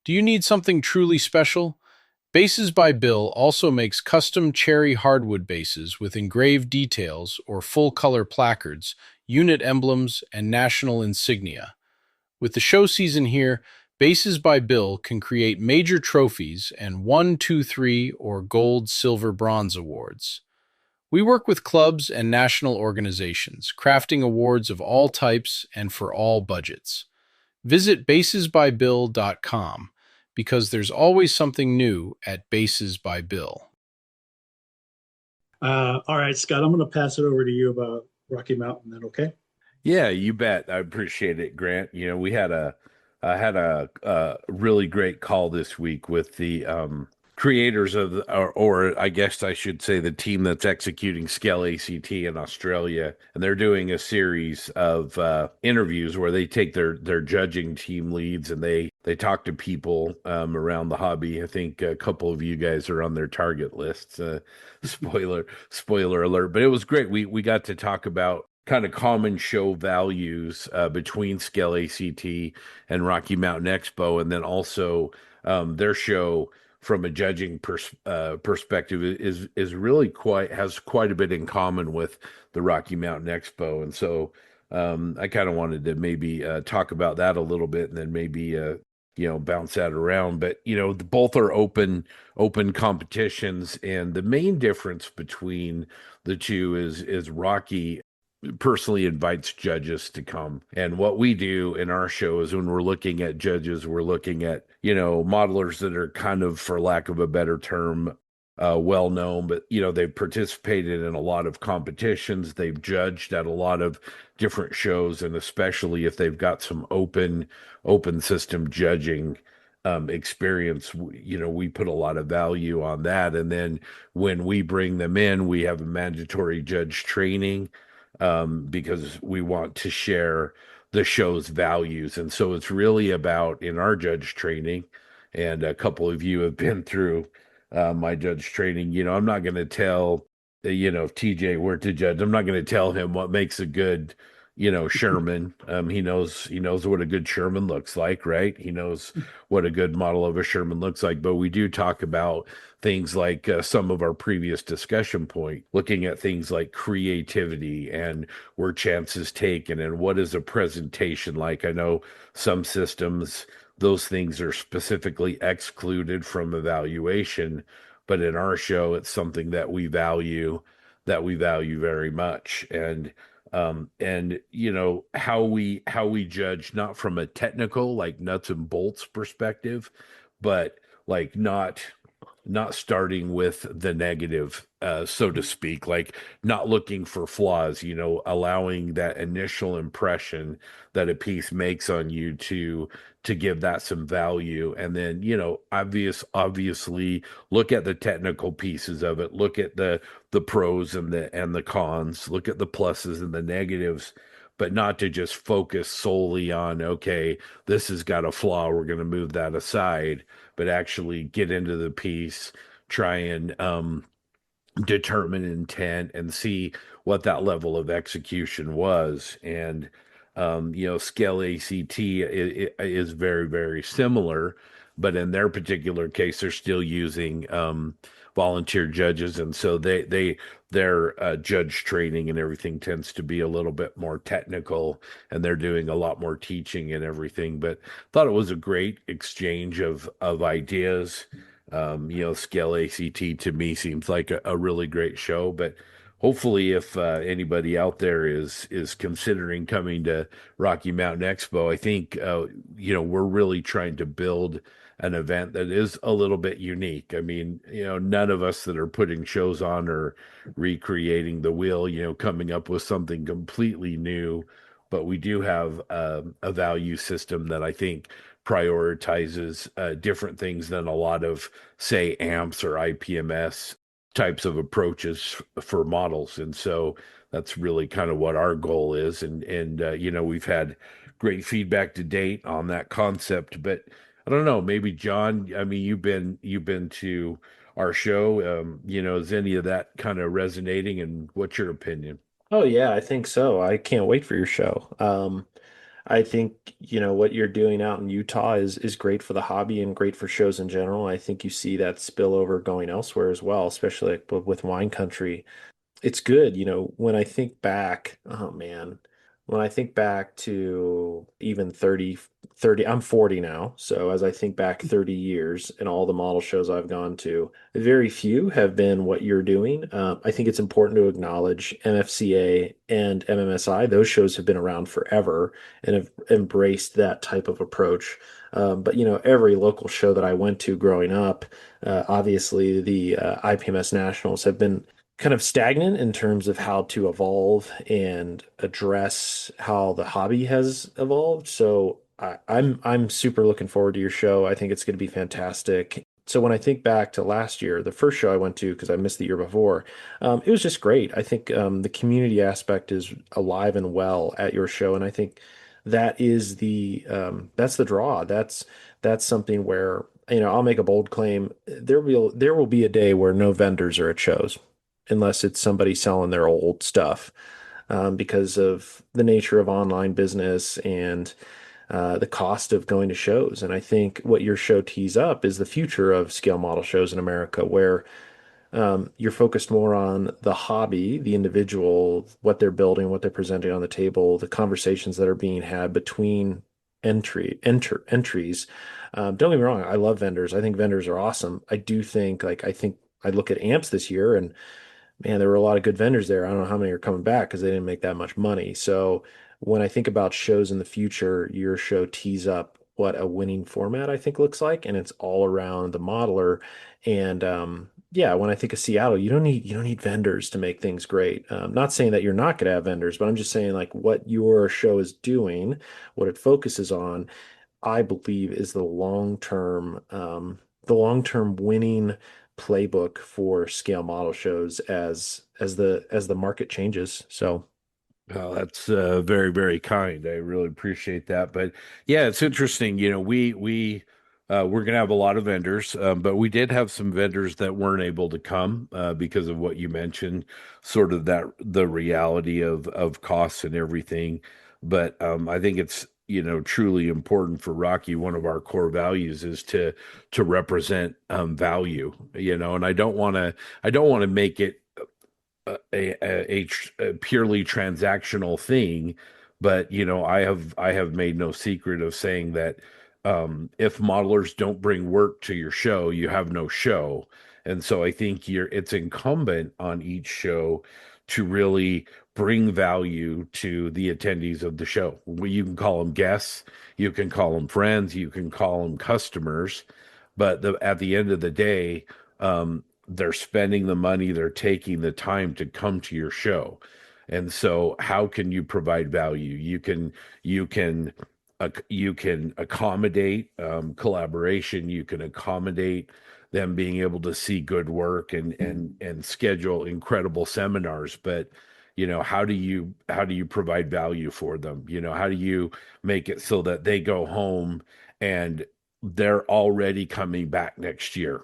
Do you need something truly special? Bases by Bill also makes custom cherry hardwood bases with engraved details or full-color placards, unit emblems, and national insignia. With the show season here, Bases by Bill can create major trophies and 1, 2, 3, or gold, silver, bronze awards. We work with clubs and national organizations, crafting awards of all types and for all budgets. Visit basesbybill.com because there's always something new at Bases by Bill. All right, Scott, I'm going to pass it over to you about Rocky Mountain then, okay? Yeah, you bet. I appreciate it, Grant. We had a really great call this week with the creators of or I guess I should say the team that's executing Scale ACT in Australia, and they're doing a series of interviews where they take their judging team leads and they talk to people around the hobby. I think a couple of you guys are on their target lists. Spoiler alert! But it was great. We got to talk about kind of common show values between Scale ACT and Rocky Mountain Expo, and then also their show from a judging perspective is really has quite a bit in common with the Rocky Mountain Expo, and so I kind of wanted to maybe talk about that a little bit, and then maybe bounce that around. But both are open competitions, and the main difference between the two is Rocky personally invites judges to come. And what we do in our show is when we're looking at judges, we're looking at, modelers that are kind of, for lack of a better term, well known, but they've participated in a lot of competitions. They've judged at a lot of different shows, and especially if they've got some open system judging experience, we put a lot of value on that. And then when we bring them in, we have a mandatory judge training because we want to share the show's values. And so it's really about, in our judge training, and a couple of you have been through my judge training, I'm not going to tell, TJ where to judge. I'm not going to tell him what makes a good, Sherman. He knows what a good Sherman looks like, right? He knows what a good model of a Sherman looks like. But we do talk about things like some of our previous discussion point, looking at things like creativity and where chances taken and what is a presentation like. I know some systems, those things are specifically excluded from evaluation, but in our show, it's something that we value very much. And how we judge, not from a technical like nuts and bolts perspective, but like not starting with the negative, so to speak, like not looking for flaws, allowing that initial impression that a piece makes on you to give that some value. And then, obviously look at the technical pieces of it, look at the pros and the cons, look at the pluses and the negatives, but not to just focus solely on, okay, this has got a flaw, we're going to move that aside, but actually get into the piece, try and determine intent and see what that level of execution was. And Scale ACT is very, very similar, but in their particular case, they're still using volunteer judges, and so their judge training and everything tends to be a little bit more technical, and they're doing a lot more teaching and everything. But thought it was a great exchange of ideas. Scale ACT to me seems like a really great show, but hopefully if anybody out there is considering coming to Rocky Mountain Expo, I think we're really trying to build an event that is a little bit unique. I mean, none of us that are putting shows on are recreating the wheel, coming up with something completely new, but we do have a value system that I think prioritizes different things than a lot of, say, amps or IPMS types of approaches for models. And so that's really kind of what our goal is. And we've had great feedback to date on that concept. But I don't know, maybe John, I mean, you've been to our show. Is any of that kind of resonating? And what's your opinion? Oh yeah, I think so. I can't wait for your show. I think, what you're doing out in Utah is great for the hobby and great for shows in general. I think you see that spillover going elsewhere as well, especially like with wine country. It's good, when I think back, oh man, when I think back to even 30, I'm 40 now. So as I think back 30 years and all the model shows I've gone to, very few have been what you're doing. I think it's important to acknowledge MFCA and MMSI. Those shows have been around forever and have embraced that type of approach. But every local show that I went to growing up, obviously the IPMS Nationals have been kind of stagnant in terms of how to evolve and address how the hobby has evolved. So I'm super looking forward to your show. I think it's going to be fantastic. So when I think back to last year, the first show I went to because I missed the year before, it was just great. I think the community aspect is alive and well at your show, and I think that is that's the draw. That's something where I'll make a bold claim. There will be a day where no vendors are at shows unless it's somebody selling their old stuff because of the nature of online business and the cost of going to shows. And I think what your show tees up is the future of scale model shows in America, where you're focused more on the hobby, the individual, what they're building, what they're presenting on the table, the conversations that are being had between entries. Don't get me wrong, I love vendors. I think vendors are awesome. I look at amps this year and man, there were a lot of good vendors there. I don't know how many are coming back because they didn't make that much money. So when I think about shows in the future, your show tees up what a winning format I think looks like, and it's all around the modeler. And yeah, when I think of Seattle, you don't need vendors to make things great. Not saying that you're not going to have vendors, but I'm just saying like what your show is doing, what it focuses on, I believe is the long term winning playbook for scale model shows as the market changes. So Well, that's very, very kind. I really appreciate that. But yeah, it's interesting. We're gonna have a lot of vendors, but we did have some vendors that weren't able to come because of what you mentioned, sort of that the reality of costs and everything. But I think it's truly important for Rocky. One of our core values is to represent value. And I don't want to make it a purely transactional thing, but I have made no secret of saying that if modelers don't bring work to your show, you have no show. And so I think it's incumbent on each show to really bring value to the attendees of the show. You can call them guests, you can call them friends, you can call them customers, but at the end of the day, they're spending the money, they're taking the time to come to your show. And so how can you provide value? You can accommodate collaboration, you can accommodate them being able to see good work and schedule incredible seminars, but how do you provide value for them? How do you make it so that they go home and they're already coming back next year?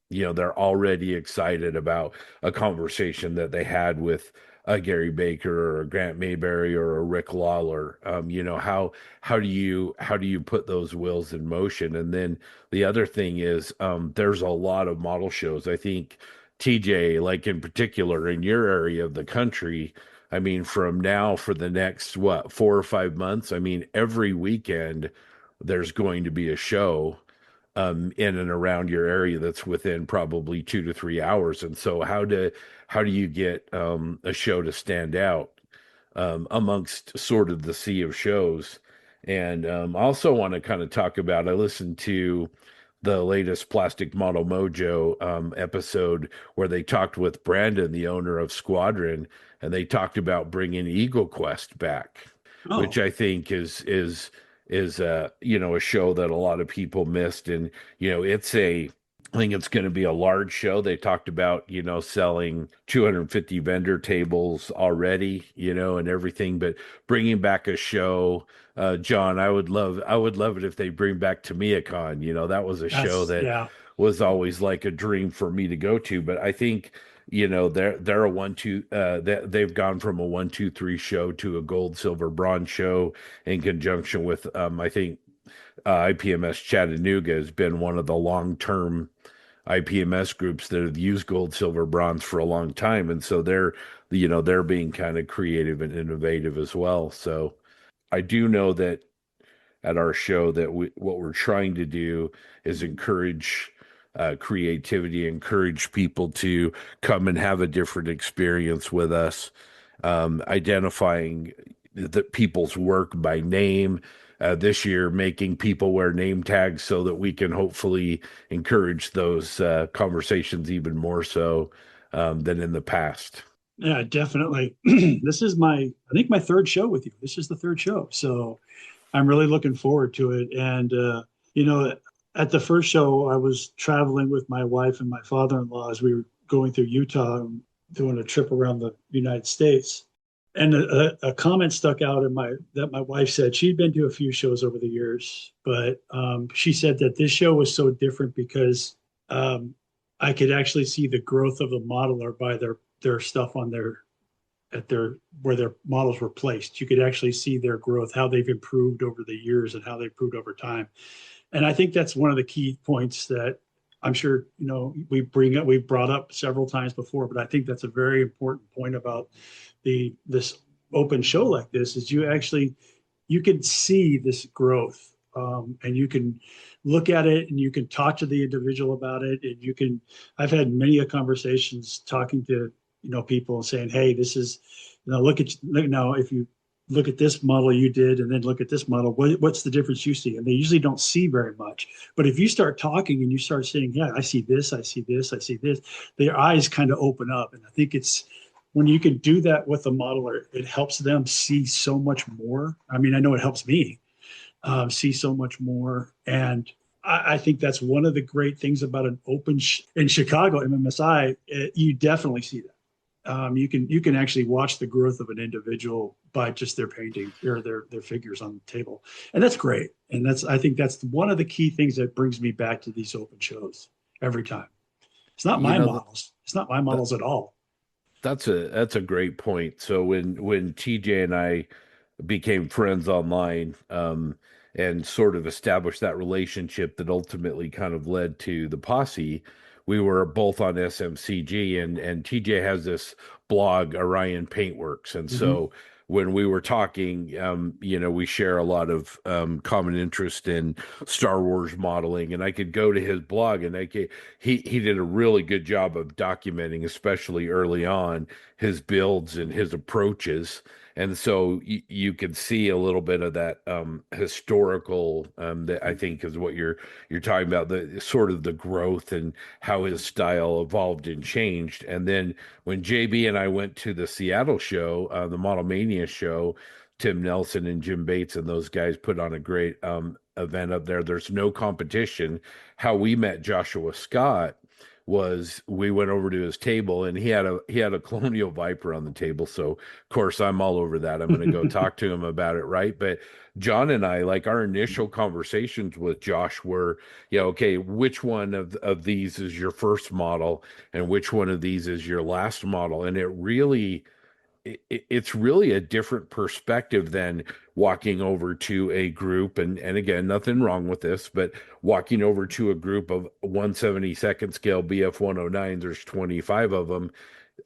They're already excited about a conversation that they had with a Gary Baker or a Grant Mayberry or a Rick Lawler. How do you put those wheels in motion? And then the other thing is, there's a lot of model shows. I think TJ, like in particular in your area of the country, I mean, from now for the next, what, 4 or 5 months, I mean, every weekend there's going to be a show in and around your area that's within probably 2 to 3 hours. And so how do you get a show to stand out amongst sort of the sea of shows? And I also want to kind of talk about, I listened to the latest Plastic Model Mojo episode where they talked with Brandon, the owner of Squadron, and they talked about bringing Eagle Quest back, which Oh, I think is a show that a lot of people missed. And I think it's going to be a large show. They talked about, selling 250 vendor tables already, and everything, but bringing back a show, John, I would love it if they bring back TamiyaCon. That was a show that's that yeah. was always like a dream for me to go to. But I think, they're a one, two, they've gone from a 1, 2, 3 show to a gold, silver, bronze show in conjunction with, I think, IPMS Chattanooga has been one of the long-term IPMS groups that have used gold, silver, bronze for a long time. And so they're being kind of creative and innovative as well. So I do know that at our show that what we're trying to do is encourage creativity, encourage people to come and have a different experience with us, identifying the people's work by name. This year, making people wear name tags so that we can hopefully encourage those conversations even more so than in the past. Yeah, definitely. This is I think my third show with you. This is the third show. So I'm really looking forward to it. And, you know, at the first show, I was traveling with my wife and my father-in-law as we were going through Utah and doing a trip around the United States. And a comment stuck out in that my wife said. She'd been to a few shows over the years, but she said that this show was so different because I could actually see the growth of the modeler by their stuff on their where their models were placed. You could actually see their growth, how they've improved over the years and how they've improved over time. And I think that's one of the key points that I'm sure we've brought up several times before, but I think that's a very important point about this open show like this is you can see this growth, and you can look at it and you can talk to the individual about it, and I've had many a conversations talking to people and saying, hey, this is, look now, if you look at this model you did and then look at this model, what's the difference you see? And they usually don't see very much. But if you start talking and you start saying, yeah, I see this, I see this, I see this, their eyes kind of open up. And I think it's when you can do that with a modeler, it helps them see so much more. I mean, I know it helps me see so much more. And I think that's one of the great things about an open in Chicago, MMSI, you definitely see that. You can actually watch the growth of an individual by just their painting or their figures on the table, and that's great. And I think that's one of the key things that brings me back to these open shows every time. It's not my models. It's not my models at all. That's a great point. So when TJ and I became friends online, and sort of established that relationship that ultimately kind of led to the posse, we were both on SMCG, and TJ has this blog, Orion Paintworks. And Mhm. so when we were talking, we share a lot of common interest in Star Wars modeling, and I could go to his blog, and he did a really good job of documenting, especially early on, his builds and his approaches. And so you could see a little bit of that historical, that I think is what you're talking about, the sort of the growth and how his style evolved and changed. And then when JB and I went to the Seattle show, the Model Mania show, Tim Nelson and Jim Bates and those guys put on a great event up there. There's no competition. How we met Joshua Scott was we went over to his table, and he had a Colonial Viper on the table. So of course I'm all over that. I'm going to go talk to him about it, right? But John and I, like, our initial conversations with Josh were, okay, which one of these is your first model and which one of these is your last model? And it really it's really a different perspective than walking over to a group. And again, nothing wrong with this, but walking over to a group of 172nd scale BF 109s, there's 25 of them.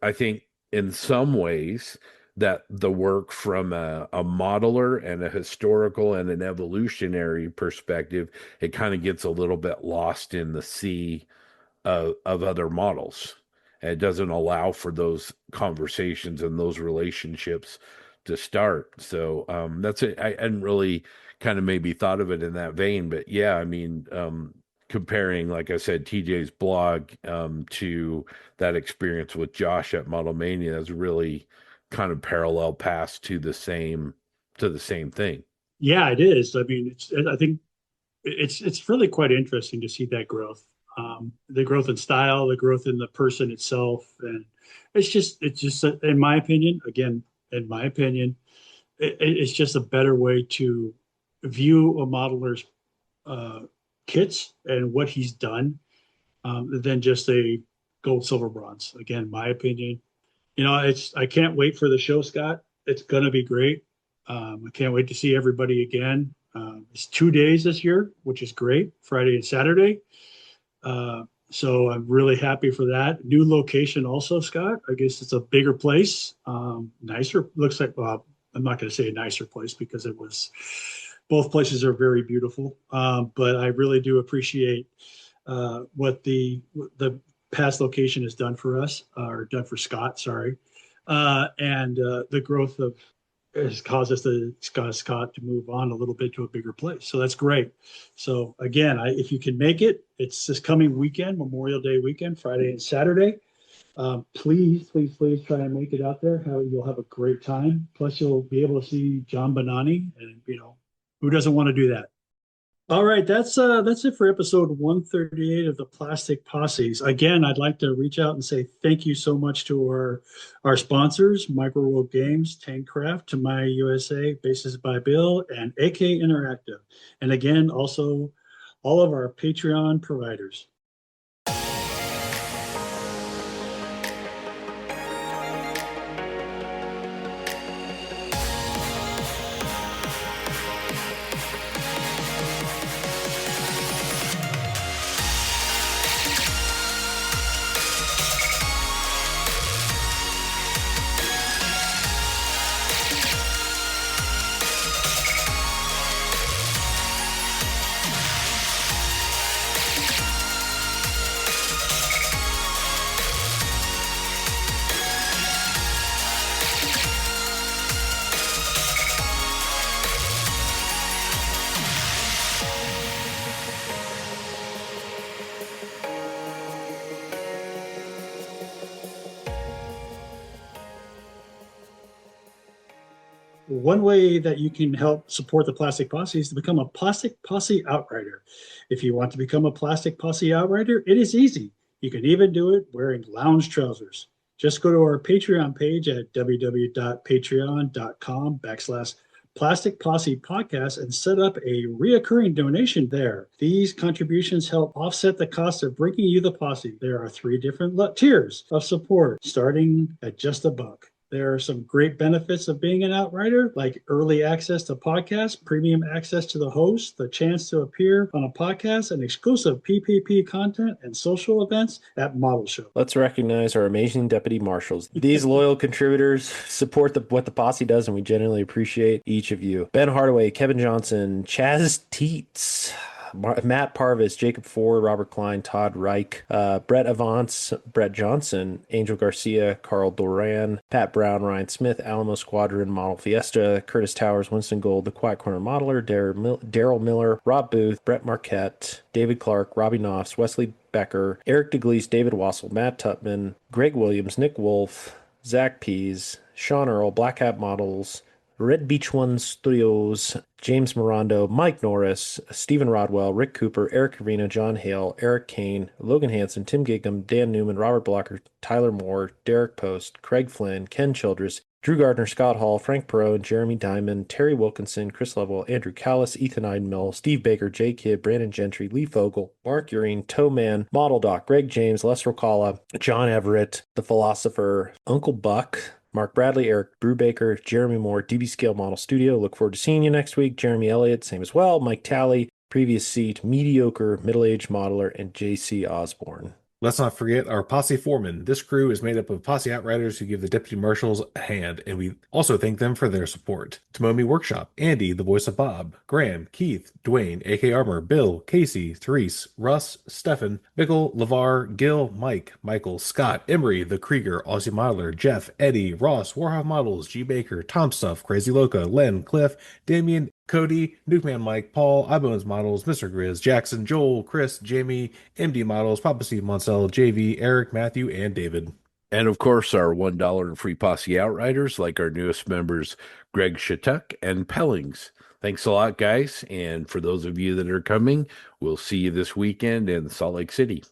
I think in some ways that the work from a modeler and a historical and an evolutionary perspective, it kind of gets a little bit lost in the sea of other models. And it doesn't allow for those conversations and those relationships to start. So that's it. I hadn't really kind of maybe thought of it in that vein, but yeah, I mean, comparing, like I said, TJ's blog to that experience with Josh at Model Mania is really kind of parallel paths to the same thing. Yeah, it is. I mean, I think it's really quite interesting to see that growth, the growth in style, the growth in the person itself, and it's just in my opinion, again, in my opinion, it's just a better way to view a modeler's kits and what he's done, than just a gold, silver, bronze. Again, my opinion. I can't wait for the show, Scott. It's gonna be great. I can't wait to see everybody again. It's 2 days this year, which is great, Friday and Saturday. So I'm really happy for that. New location also, Scott. I guess it's a bigger place, nicer. Looks like, well, I'm not going to say a nicer place because both places are very beautiful. But I really do appreciate what the past location has done for us, or done for Scott, sorry. And the growth has caused Scott to move on a little bit to a bigger place. So that's great. So again, if you can make it, it's this coming weekend, Memorial Day weekend, Friday and Saturday. Please try and make it out there. You'll have a great time. Plus, you'll be able to see John Bonani, and who doesn't want to do that? All right, that's it for episode 138 of the Plastic Posses. Again, I'd like to reach out and say thank you so much to our sponsors, Micro World Games, Tankcraft, To My USA, Bases by Bill, and AK Interactive. And again, also all of our Patreon providers. One way that you can help support the Plastic Posse is to become a Plastic Posse Outrider. If you want to become a Plastic Posse Outrider, it is easy. You can even do it wearing lounge trousers. Just go to our Patreon page at www.patreon.com/Plastic Posse Podcast and set up a reoccurring donation there. These contributions help offset the cost of bringing you the posse. There are 3 different tiers of support, starting at just $1. There are some great benefits of being an outrider, like early access to podcasts, premium access to the host, the chance to appear on a podcast, and exclusive PPP content and social events at Model Show. Let's recognize our amazing deputy marshals. These loyal contributors support what the posse does, and we genuinely appreciate each of you. Ben Hardaway, Kevin Johnson, Chaz Teets, Matt Parvis, Jacob Ford, Robert Klein, Todd Reich, Brett Avance, Brett Johnson, Angel Garcia, Carl Doran, Pat Brown, Ryan Smith, Alamo Squadron, Model Fiesta, Curtis Towers, Winston Gold, The Quiet Corner Modeler, Daryl Miller, Rob Booth, Brett Marquette, David Clark, Robbie Knopfs, Wesley Becker, Eric DeGleese, David Wassel, Matt Tutman, Greg Williams, Nick Wolf, Zach Pease, Sean Earl, Black Hat Models, Red Beach One Studios, James Morando, Mike Norris, Stephen Rodwell, Rick Cooper, Eric Arena, John Hale, Eric Kane, Logan Hansen, Tim Gigum, Dan Newman, Robert Blocker, Tyler Moore, Derek Post, Craig Flynn, Ken Childress, Drew Gardner, Scott Hall, Frank Perot, Jeremy Diamond, Terry Wilkinson, Chris Lovell, Andrew Callis, Ethan Eidenmill, Steve Baker, Jay Kidd, Brandon Gentry, Lee Fogel, Mark Urine, Toe Man, Model Doc, Greg James, Les Rocala, John Everett, The Philosopher, Uncle Buck, Mark Bradley, Eric Brubaker, Jeremy Moore, DB Scale Model Studio. Look forward to seeing you next week. Jeremy Elliott, same as well. Mike Talley, Previous Seat, Mediocre, Middle-Aged Modeler, and JC Osborne. Let's not forget our posse foreman. This crew is made up of posse outriders who give the deputy marshals a hand, and we also thank them for their support. Tomomi Workshop, Andy, the voice of Bob, Graham, Keith, Dwayne, AK Armor, Bill, Casey, Therese, Russ, Stefan, Bickle, LeVar, Gil, Mike, Michael, Scott, Emery, the Krieger, Aussie Modeler, Jeff, Eddie, Ross, Warhoff Models, G Baker, Tom Stuff, Crazy Loca, Len, Cliff, Damien, Cody, Nukeman Mike, Paul, iBones Models, Mr. Grizz, Jackson, Joel, Chris, Jamie, MD Models, Papa Steve Monsell, JV, Eric, Matthew, and David. And of course, our $1 and free posse outriders, like our newest members, Greg Shatuk and Pellings. Thanks a lot, guys. And for those of you that are coming, we'll see you this weekend in Salt Lake City.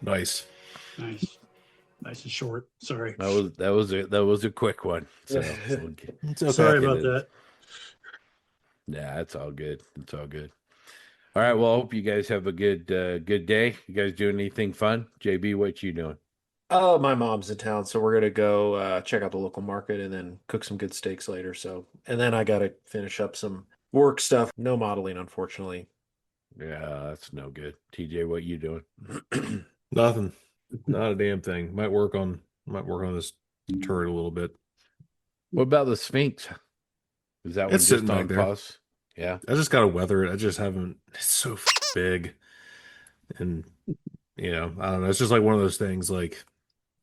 Nice. Nice. Nice and short. Sorry. That was a quick one. So It's okay. Sorry about that. Yeah, it's all good. It's all good. All right. Well, I hope you guys have a good day. You guys doing anything fun? JB, what you doing? Oh, my mom's in town, so we're gonna go check out the local market and then cook some good steaks later. So, and then I gotta finish up some work stuff. No modeling, unfortunately. Yeah, that's no good. TJ, what you doing? Nothing. Not a damn thing. Might work on this turret a little bit. What about the Sphinx? Is that one It's just sitting on back there. pause? Yeah. I just gotta weather it. I just haven't. It's so big, and I don't know. It's just like one of those things. Like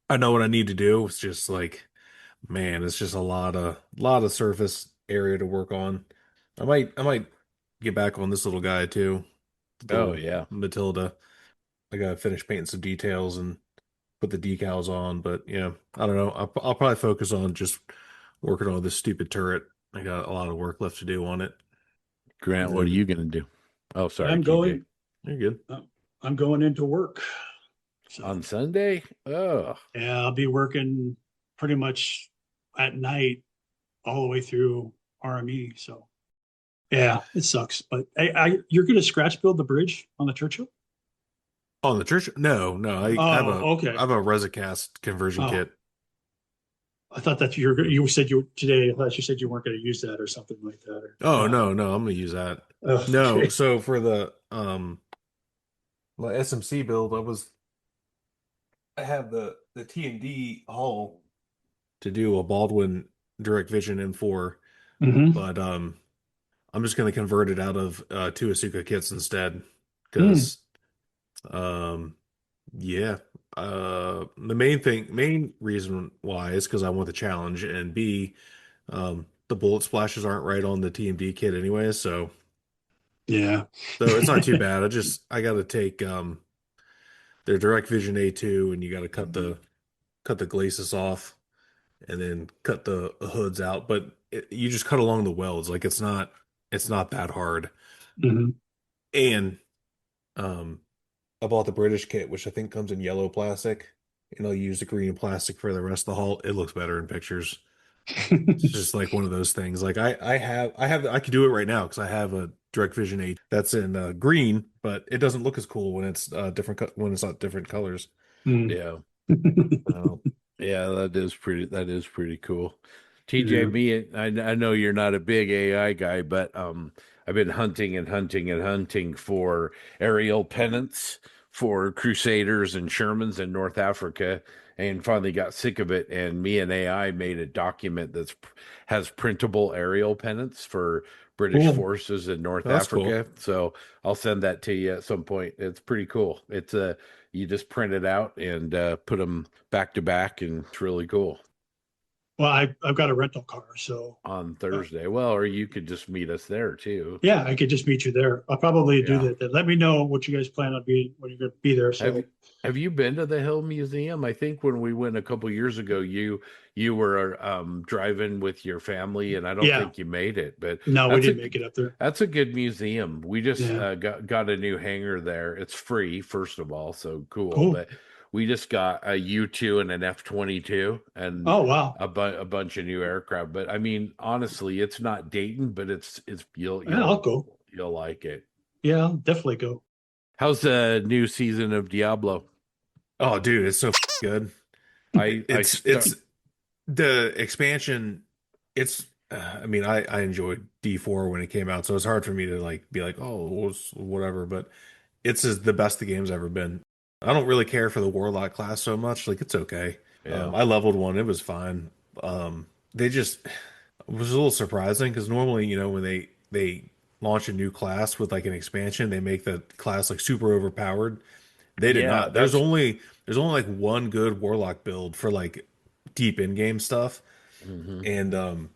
I know what I need to do. It's just like, man, it's just a lot of surface area to work on. I might get back on this little guy too. The Oh, little yeah. Matilda. I gotta finish painting some details and put the decals on. But yeah, I don't know. I'll probably focus on just working on this stupid turret. I got a lot of work left to do on it. Grant, what are you going to do? Oh, sorry. I'm TJ. going. You're good. I'm going into work. So, On Sunday? Oh, yeah, I'll be working pretty much at night all the way through RME. So, yeah, it sucks. But you're going to scratch build the bridge on the Churchill? On the church? No. I have okay. I have a Resicast conversion Oh. kit. I thought that you said today. I thought you said you weren't going to use that or something like that. Oh no, I'm gonna use that. Oh, No, okay. so for the my SMC build, I have the T&D hull to do a Baldwin Direct Vision M4, Mhm. but I'm just gonna convert it out of two Asuka kits instead because yeah. The main reason why is because I want the challenge, and B, the bullet splashes aren't right on the TMD kit anyway, so Yeah. it's not too bad. I got to take their Direct Vision A2, and you got to cut the glacis off, and then cut the hoods out. But you just cut along the welds, like it's not that hard. Mhm. And I bought the British kit, which I think comes in yellow plastic, and I'll use the green plastic for the rest of the hull. It looks better in pictures. It's just like one of those things. Like I could do it right now because I have a Direct Vision 8 that's in green, but it doesn't look as cool when it's when it's not different colors. Mm. yeah. Oh, Yeah, that is pretty cool. Yeah. TJ, I know you're not a big AI guy, but I've been hunting and hunting and hunting for aerial pennants for Crusaders and Shermans in North Africa, and finally got sick of it. And me and AI made a document has printable aerial pennants for British Cool. forces in North That's cool. Africa. So I'll send that to you at some point. It's pretty cool. It's you just print it out and put them back to back, and it's really cool. Well, I've got a rental car, so On Thursday. Well, or you could just meet us there too. yeah, I could just meet you there. I'll probably do Yeah. that. Then let me know what you guys plan on being when you're going to be there. Have So have you been to the Hill Museum? I think when we went a couple years ago, you were driving with your family, and I don't yeah, think you made it. But no, we that's a didn't make it up there. that's a good museum. We just Yeah, got a new hangar there. It's free, first of all, so cool. cool. But we just got a U-2 and an F-22 and Oh wow, a bunch of new aircraft. But I mean, honestly, it's not Dayton, but it's yeah, I'll go. you'll like it. Yeah, I'll definitely go. How's the new season of Diablo? Oh, dude, it's so good. I start. It's the expansion. It's I mean, I enjoyed D4 when it came out, so it's hard for me to like be like, oh, well, it's whatever. But the best the game's ever been. I don't really care for the Warlock class so much. Like, it's okay. Yeah. I leveled one; it was fine. They just it was a little surprising because normally, when they launch a new class with like an expansion, they make the class like super overpowered. They did Yeah, not. There's only like one good Warlock build for like deep in-game stuff, mhm. and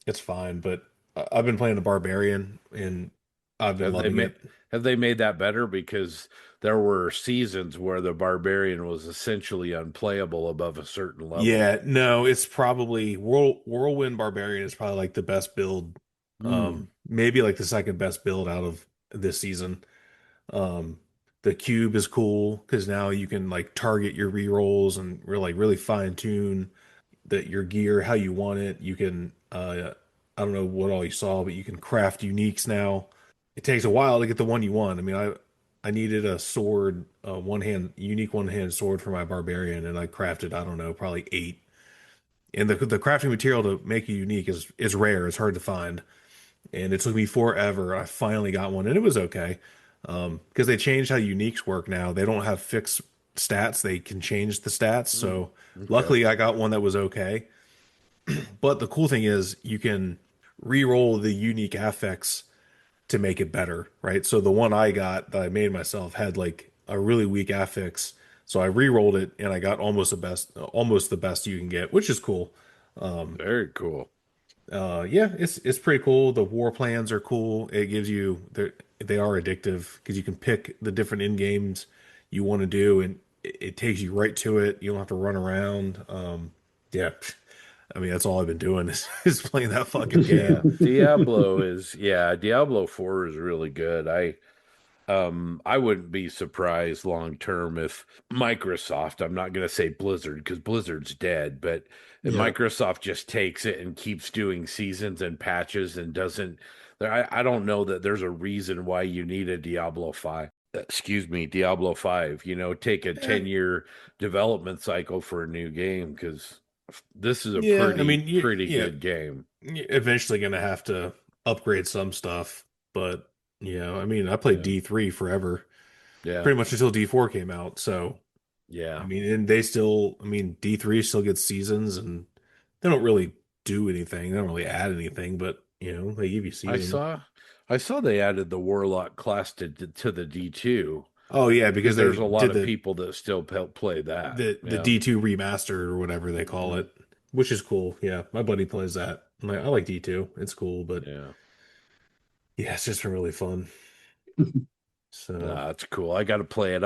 it's fine. But I've been playing the Barbarian, and I've been Have they loving made it. have they made that better? Because there were seasons where the barbarian was essentially unplayable above a certain level. Yeah, no, it's probably Whirlwind Barbarian is probably like the best build, Mm. maybe like the second best build out of this season. Um, the cube is cool because now you can like target your rerolls and really fine tune your gear how you want it. You can I don't know what all you saw, but you can craft uniques now. It takes a while to get the one you want. I mean, I needed a sword, unique one hand sword for my barbarian, and I crafted, I don't know, probably eight. And the crafting material to make it unique is rare. It's hard to find, and it took me forever. I finally got one, and it was okay. Because they changed how uniques work now. They don't have fixed stats. They can change the stats. Mm. So Okay. luckily, I got one that was okay. But the cool thing is you can re-roll the unique affix to make it better, right? So the one I got that I made myself had like a really weak affix. So I re-rolled it and I got almost the best you can get, which is cool. Very cool. Yeah, it's pretty cool. The war plans are cool. They are addictive because you can pick the different in games you want to do, and it takes you right to it. You don't have to run around. Yeah, I mean that's all I've been doing is playing that fucking Yeah. game. Diablo 4 is really good. I wouldn't be surprised long term if Microsoft, I'm not going to say Blizzard because Blizzard's dead, but if Yeah, Microsoft just takes it and keeps doing seasons and patches and doesn't, I don't know that there's a reason why you need a Diablo 5. Excuse me, Diablo 5, take a Eh, 10-year development cycle for a new game because this is a yeah, I mean, pretty good game. you're eventually gonna have to upgrade some stuff, but I mean, I played Yeah. D3 forever, Yeah. pretty much until D4 came out. So I Yeah. mean, and I mean, D3 still gets seasons, and they don't really do anything. They don't really add anything, but they give you I seasons. saw I saw they added the Warlock class to the D2 Oh yeah, because because they there's a lot did of people that still play that. the Yeah. D2 remastered or whatever they call Hmm. it, which is cool. Yeah, my buddy plays that. I like D2. It's cool, but Yeah. yeah, it's just been really fun. So Nah, it's cool. I got to play it.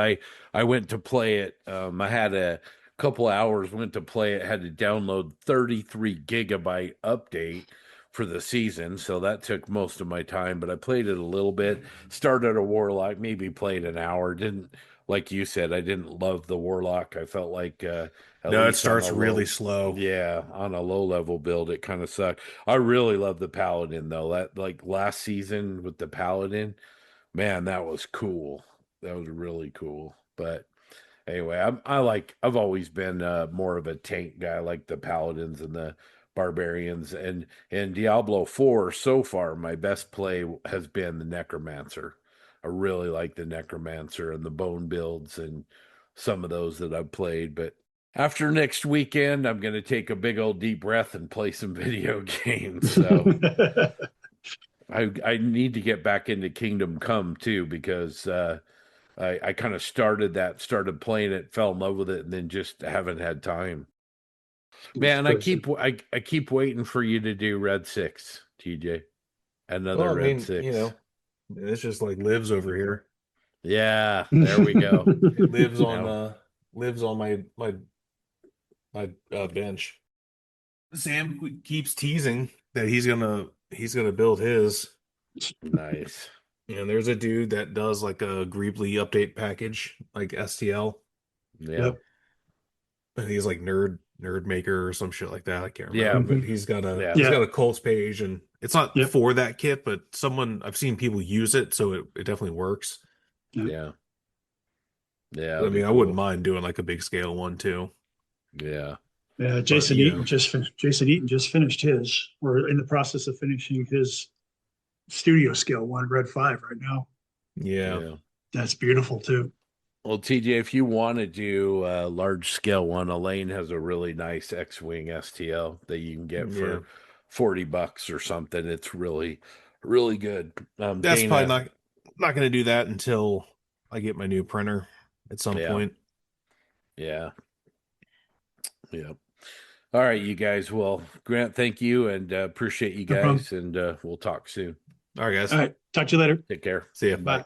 I went to play it. I had a couple hours. Went to play it. Had to download 33 gigabyte update for the season, so that took most of my time. But I played it a little bit. Started a Warlock. Maybe played an hour. Didn't like you said. I didn't love the Warlock. I felt like at no, it least on a starts really low. slow. Yeah, on a low level build, it kind of sucked. I really love the Paladin though. That like last season with the Paladin. Man, that was cool. That was really cool. But anyway, I've always been more of a tank guy, like the paladins and the barbarians, and in Diablo 4 so far, my best play has been the necromancer. I really like the necromancer and the bone builds and some of those that I've played. But after next weekend, I'm going to take a big old deep breath and play some video games. So I need to get back into Kingdom Come too, because I kind of started playing it, fell in love with it, and then just haven't had time. Man, I keep waiting for you to do Red 6, TJ. Another Well, I Red mean, 6. it's just like lives over here. Yeah, there we go. It lives on Now, my bench. Sam keeps teasing that he's gonna build his. nice. And there's a dude that does like a Greebly update package, like STL. Yeah. Yep. And he's like nerd maker or some shit like that. I can't Yeah. remember, but Mhm. he's got a Yeah. he's Yeah. got a Colts page, and it's not Yep. for that kit, but I've seen people use it, so it definitely works. Yeah. Yeah. I It'd be mean, I wouldn't cool. mind doing like a big scale one too. Yeah. Yeah, But Jason Eaton just finished his, or in the process of finishing his studio scale one, Red 5 right now. yeah. Yeah. That's beautiful too. Well, TJ, if you want to do a large scale one, Elaine has a really nice X-Wing STL that you can get Yeah. for $40 or something. It's really, really good. That's probably Dana, not going to do that until I get my new printer at some yeah, point. yeah, yeah. All right, you guys. Well, Grant, thank you, and appreciate you No problem. guys, and we'll talk soon. All right, guys. All right. Talk to you later. Take care. See ya. Bye.